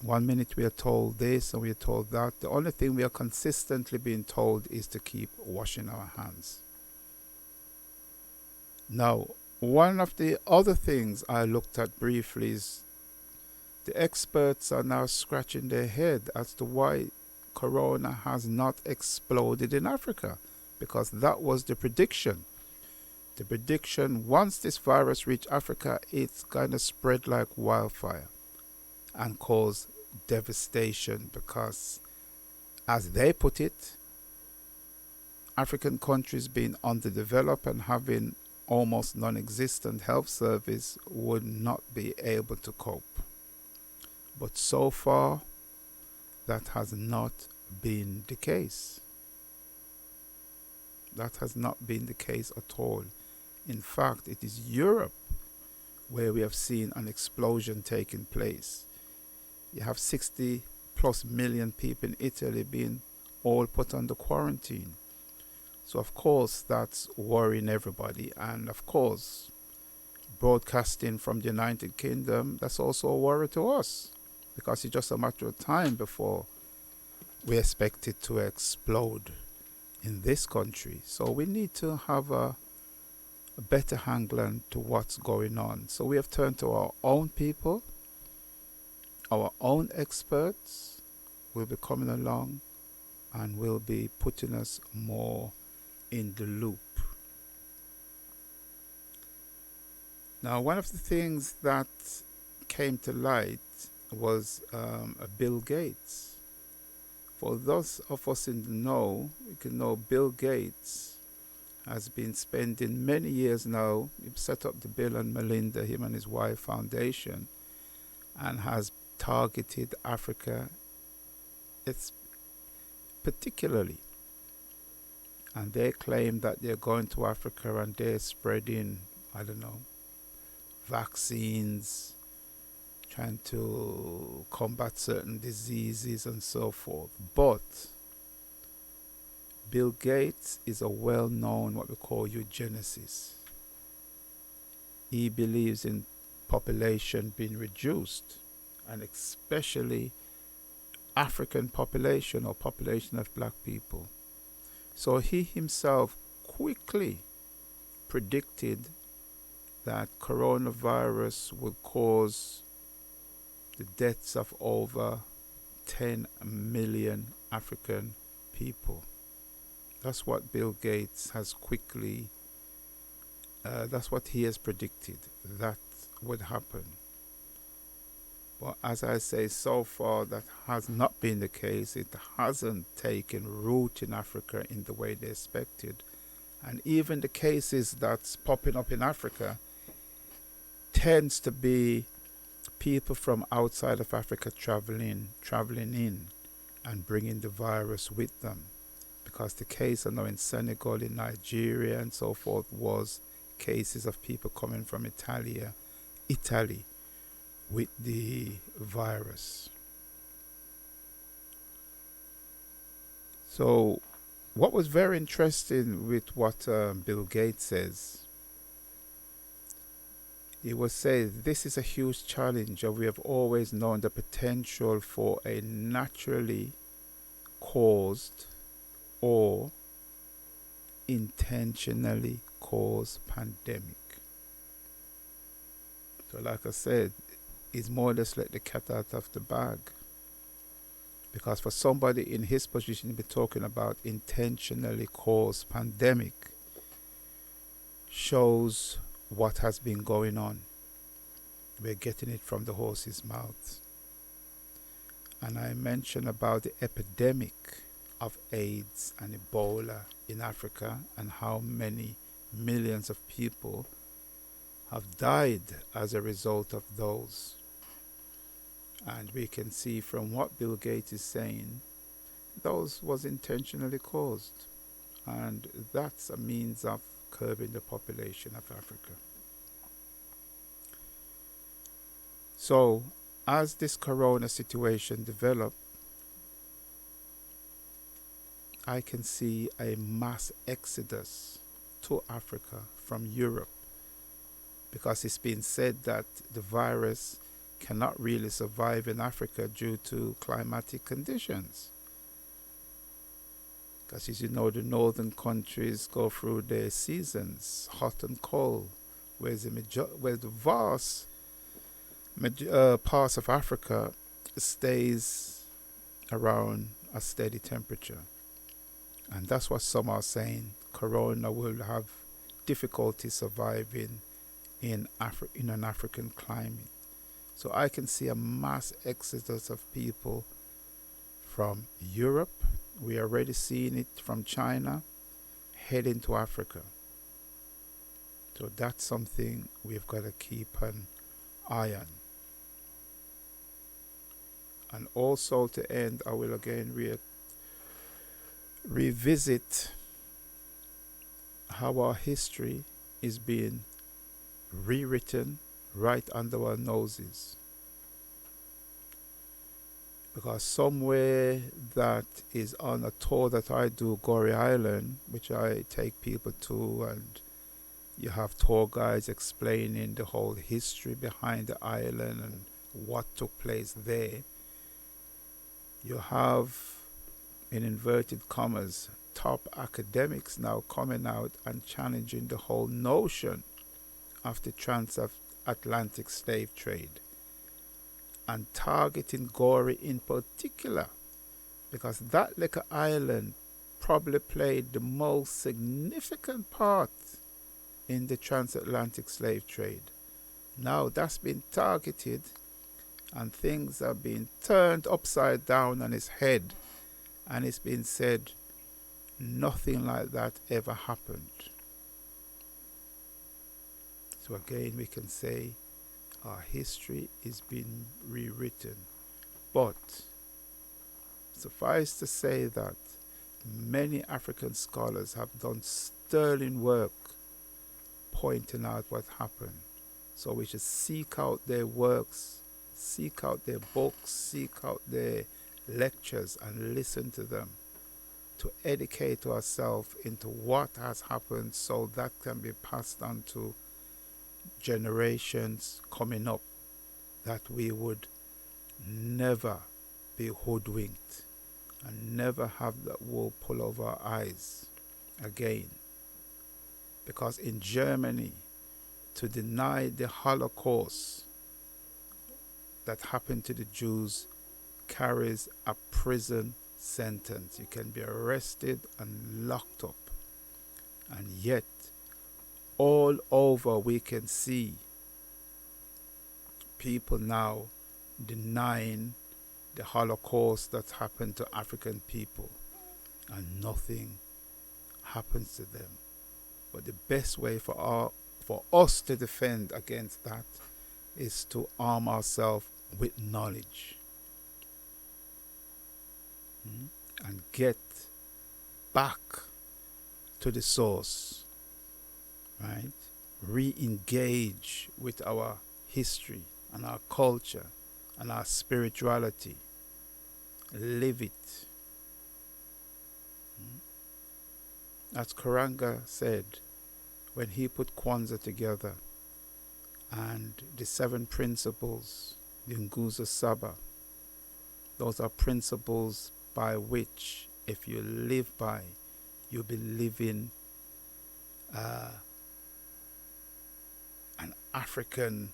One minute we are told this and we are told that. The only thing we are consistently being told is to keep washing our hands. Now, one of the other things I looked at briefly is the experts are now scratching their head as to why corona has not exploded in Africa, because that was the prediction. The prediction, once this virus reaches Africa, it's going to spread like wildfire and cause devastation because, as they put it, African countries being underdeveloped and having almost non-existent health service would not be able to cope. But so far, that has not been the case. That has not been the case at all. In fact, it is Europe where we have seen an explosion taking place. You have 60 plus million people in Italy being all put under quarantine. So of course that's worrying everybody. And of course, broadcasting from the United Kingdom, that's also a worry to us, because it's just a matter of time before we expect it to explode in this country. So we need to have a better handle to what's going on. So we have turned to our own people, our own experts will be coming along and will be putting us more in the loop. Now, one of the things that came to light was Bill Gates. For those of us in the know, we can know Bill Gates has been spending many years now. He set up the Bill and Melinda, him and his wife, foundation, and has targeted Africa, it's particularly. And they claim that they're going to Africa and they're spreading, I don't know, vaccines, trying to combat certain diseases and so forth. But Bill Gates is a well-known what we call eugenicist. He believes in population being reduced, and especially African population or population of black people. So he himself quickly predicted that coronavirus would cause the deaths of over 10 million African people. That's what Bill Gates has quickly, that's what he has predicted that would happen. But as I say, so far that has not been the case. It hasn't taken root in Africa in the way they expected. And even the cases that's popping up in Africa tends to be people from outside of Africa traveling in and bringing the virus with them. Because the case I know in Senegal, in Nigeria and so forth was cases of people coming from Italy with the virus. So what was very interesting with what Bill Gates says, he will say this is a huge challenge, and we have always known the potential for a naturally caused or intentionally caused pandemic. So like I said, it's more or less let the cat out of the bag. Because for somebody in his position to be talking about intentionally caused pandemic shows what has been going on. We're getting it from the horse's mouth. And I mentioned about the epidemic of AIDS and Ebola in Africa and how many millions of people have died as a result of those. And we can see from what Bill Gates is saying, those was intentionally caused. And that's a means of curbing the population of Africa. So, as this corona situation developed, I can see a mass exodus to Africa from Europe, because it's been said that the virus cannot really survive in Africa due to climatic conditions. Because as you know, the northern countries go through their seasons, hot and cold, whereas the vast parts of Africa stays around a steady temperature. And that's what some are saying. Corona will have difficulty surviving in an African climate. So I can see a mass exodus of people from Europe. We are already seeing it from China heading to Africa. So that's something we've got to keep an eye on. And also to end, I will again revisit how our history is being rewritten right under our noses. Because somewhere that is on a tour that I do, Gorée Island, which I take people to, and you have tour guides explaining the whole history behind the island and what took place there. You have, in inverted commas, top academics now coming out and challenging the whole notion of the transatlantic slave trade, and targeting Gorée in particular, because that little island probably played the most significant part in the transatlantic slave trade. Now that's been targeted, and things are being turned upside down on its head, and it's been said nothing like that ever happened. So again, we can say our history is being rewritten. But suffice to say that many African scholars have done sterling work pointing out what happened. So we should seek out their works, seek out their books, seek out their lectures and listen to them to educate ourselves into what has happened, so that can be passed on to generations coming up, that we would never be hoodwinked and never have that wool pull over our eyes again. Because in Germany, to deny the Holocaust that happened to the Jews carries a prison sentence. You can be arrested and locked up. And yet, all over we can see people now denying the Holocaust that happened to African people, and nothing happens to them. But the best way for us to defend against that is to arm ourselves with knowledge, and get back to the source, right? Re-engage with our history and our culture and our spirituality. Live it. As Karanga said when he put Kwanzaa together, and the 7 principles, the Nguzo Saba, those are principles by which, if you live by, you'll be living an Africanness.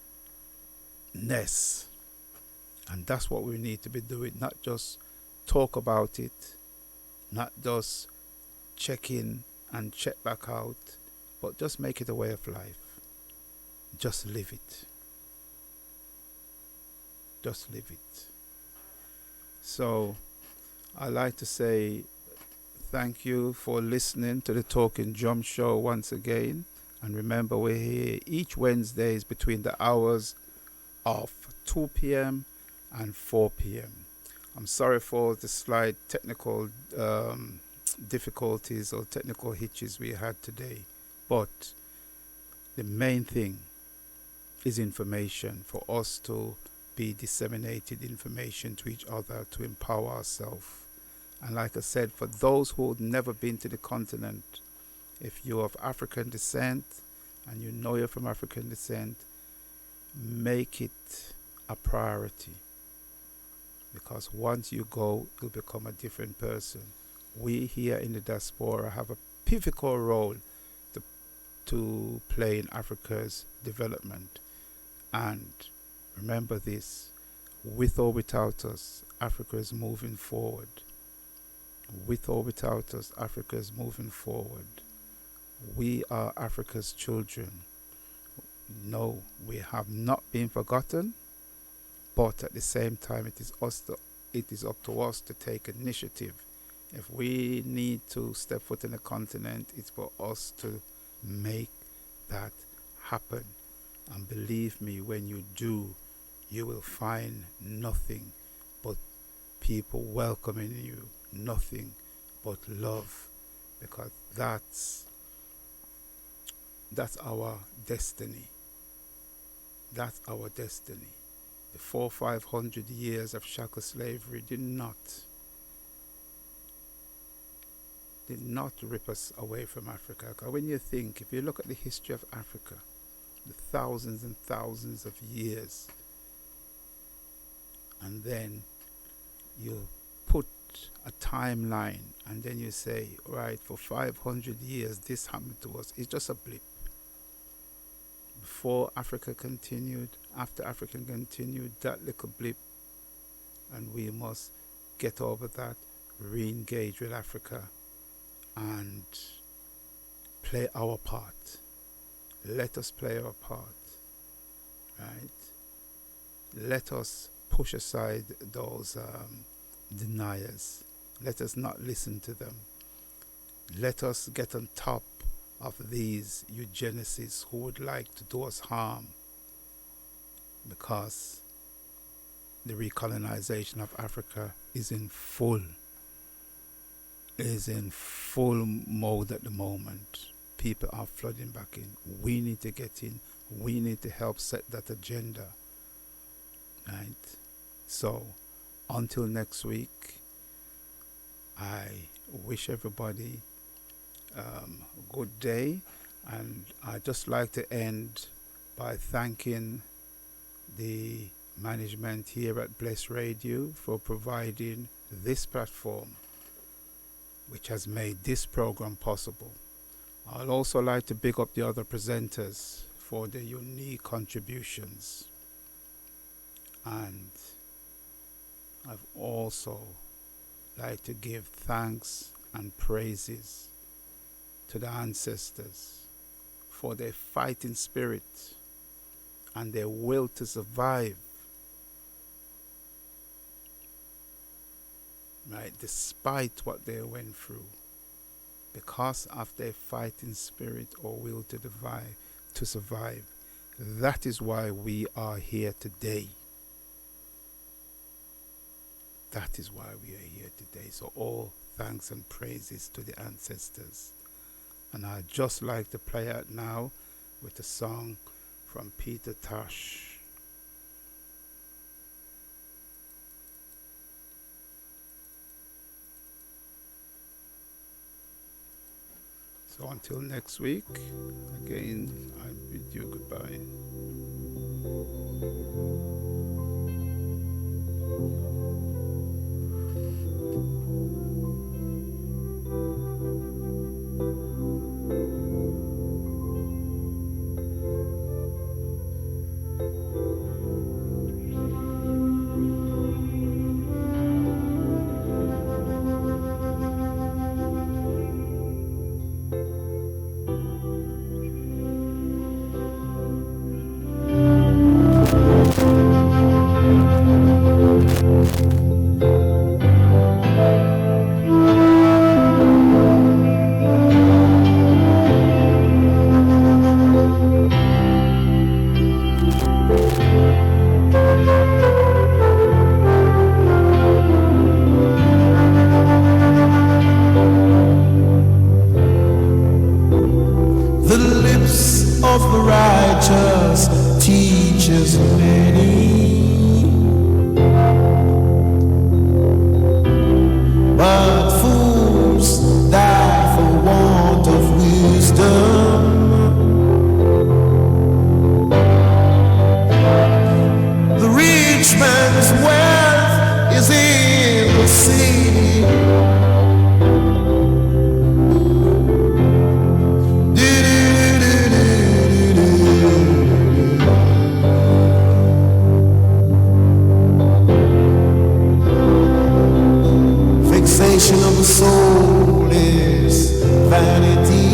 And that's what we need to be doing, not just talk about it, not just check in and check back out, but just make it a way of life. Just live it. Just live it. So I like to say thank you for listening to the Talking Drum Show once again. And remember, we're here each Wednesdays between the hours of 2 p.m. and 4 p.m. I'm sorry for the slight technical difficulties or technical hitches we had today, but the main thing is information, for us to be disseminated information to each other to empower ourselves. And like I said, for those who have never been to the continent, if you're of African descent and you know you're from African descent, make it a priority, because once you go, you'll become a different person. We here in the diaspora have a pivotal role to play in Africa's development. And remember this, with or without us, Africa is moving forward. With or without us, Africa is moving forward. We are Africa's children. No, we have not been forgotten, but at the same time, it is up to us to take initiative. If we need to step foot in the continent, it's for us to make that happen. And believe me, when you do, you will find nothing but people welcoming you, nothing but love, because that's our destiny. That's our destiny. The 400-500 years of shackle slavery did not rip us away from Africa. Because when you think, if you look at the history of Africa, the thousands and thousands of years, and then you put a timeline, and then you say, right, for 500 years this happened to us. It's just a blip. Before Africa continued, after Africa continued, that little blip, and we must get over that, re-engage with Africa, and play our part. Let us play our part, right? Let us push aside those deniers. Let us not listen to them. Let us get on top of these eugenicists who would like to do us harm, because the recolonization of Africa is in full mode at the moment. People are flooding back in. We need to get in. We need to help set that agenda, right? So until next week, I wish everybody a good day, and I'd just like to end by thanking the management here at Bless Radio for providing this platform, which has made this program possible. I'd also like to big up the other presenters for their unique contributions, and I've also like to give thanks and praises to the ancestors for their fighting spirit and their will to survive, right, despite what they went through. Because of their fighting spirit or will to survive, that is why we are here today. That is why we are here today. So all thanks and praises to the ancestors. And I'd just like to play out now with a song from Peter Tosh. So until next week, again, I bid you goodbye. city. Fixation of the soul is vanity.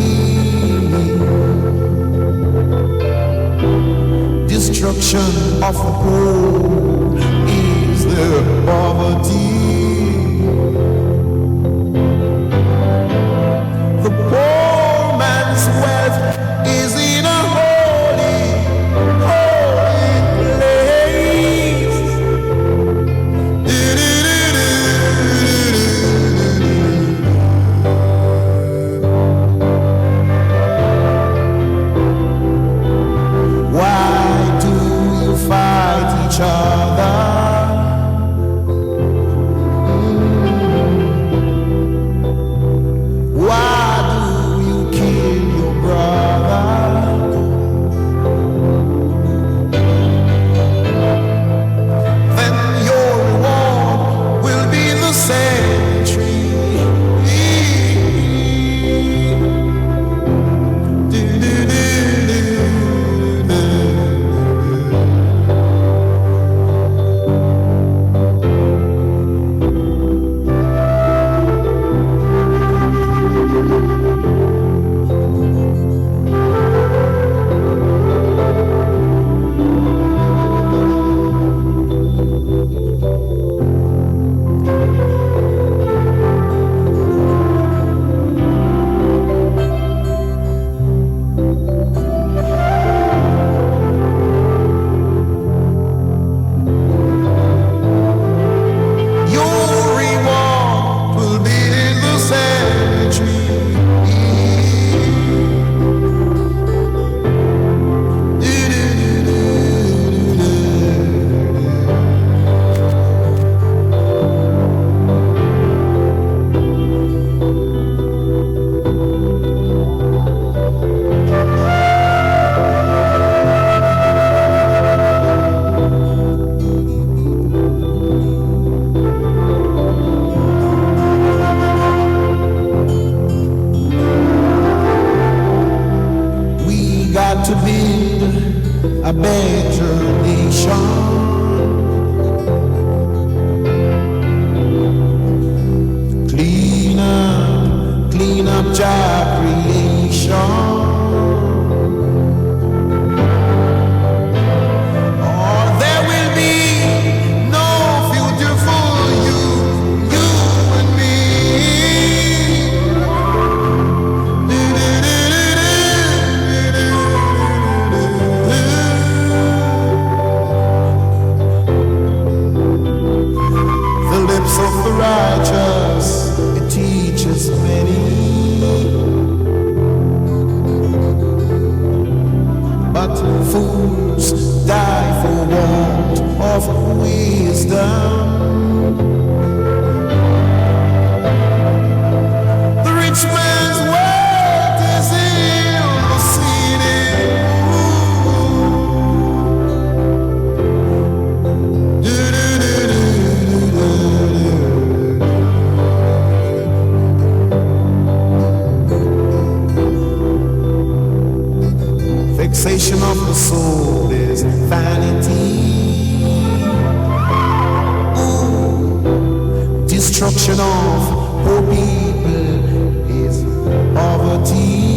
Destruction of the poor is their poverty. The poor man's wealth is in a holy, holy place. Why do you fight each other? Why do you kill your brother? Then your reward will be the century. Your reward will be in the cemetery. We got to build a better nation. Clean up job creation. Or there will be no future for you and me. The lips of the righteous, it teaches many, but fools die for want of wisdom. The rich man's wealth is in the city. Fixation of the soul is vanity. Destruction of poor people is poverty.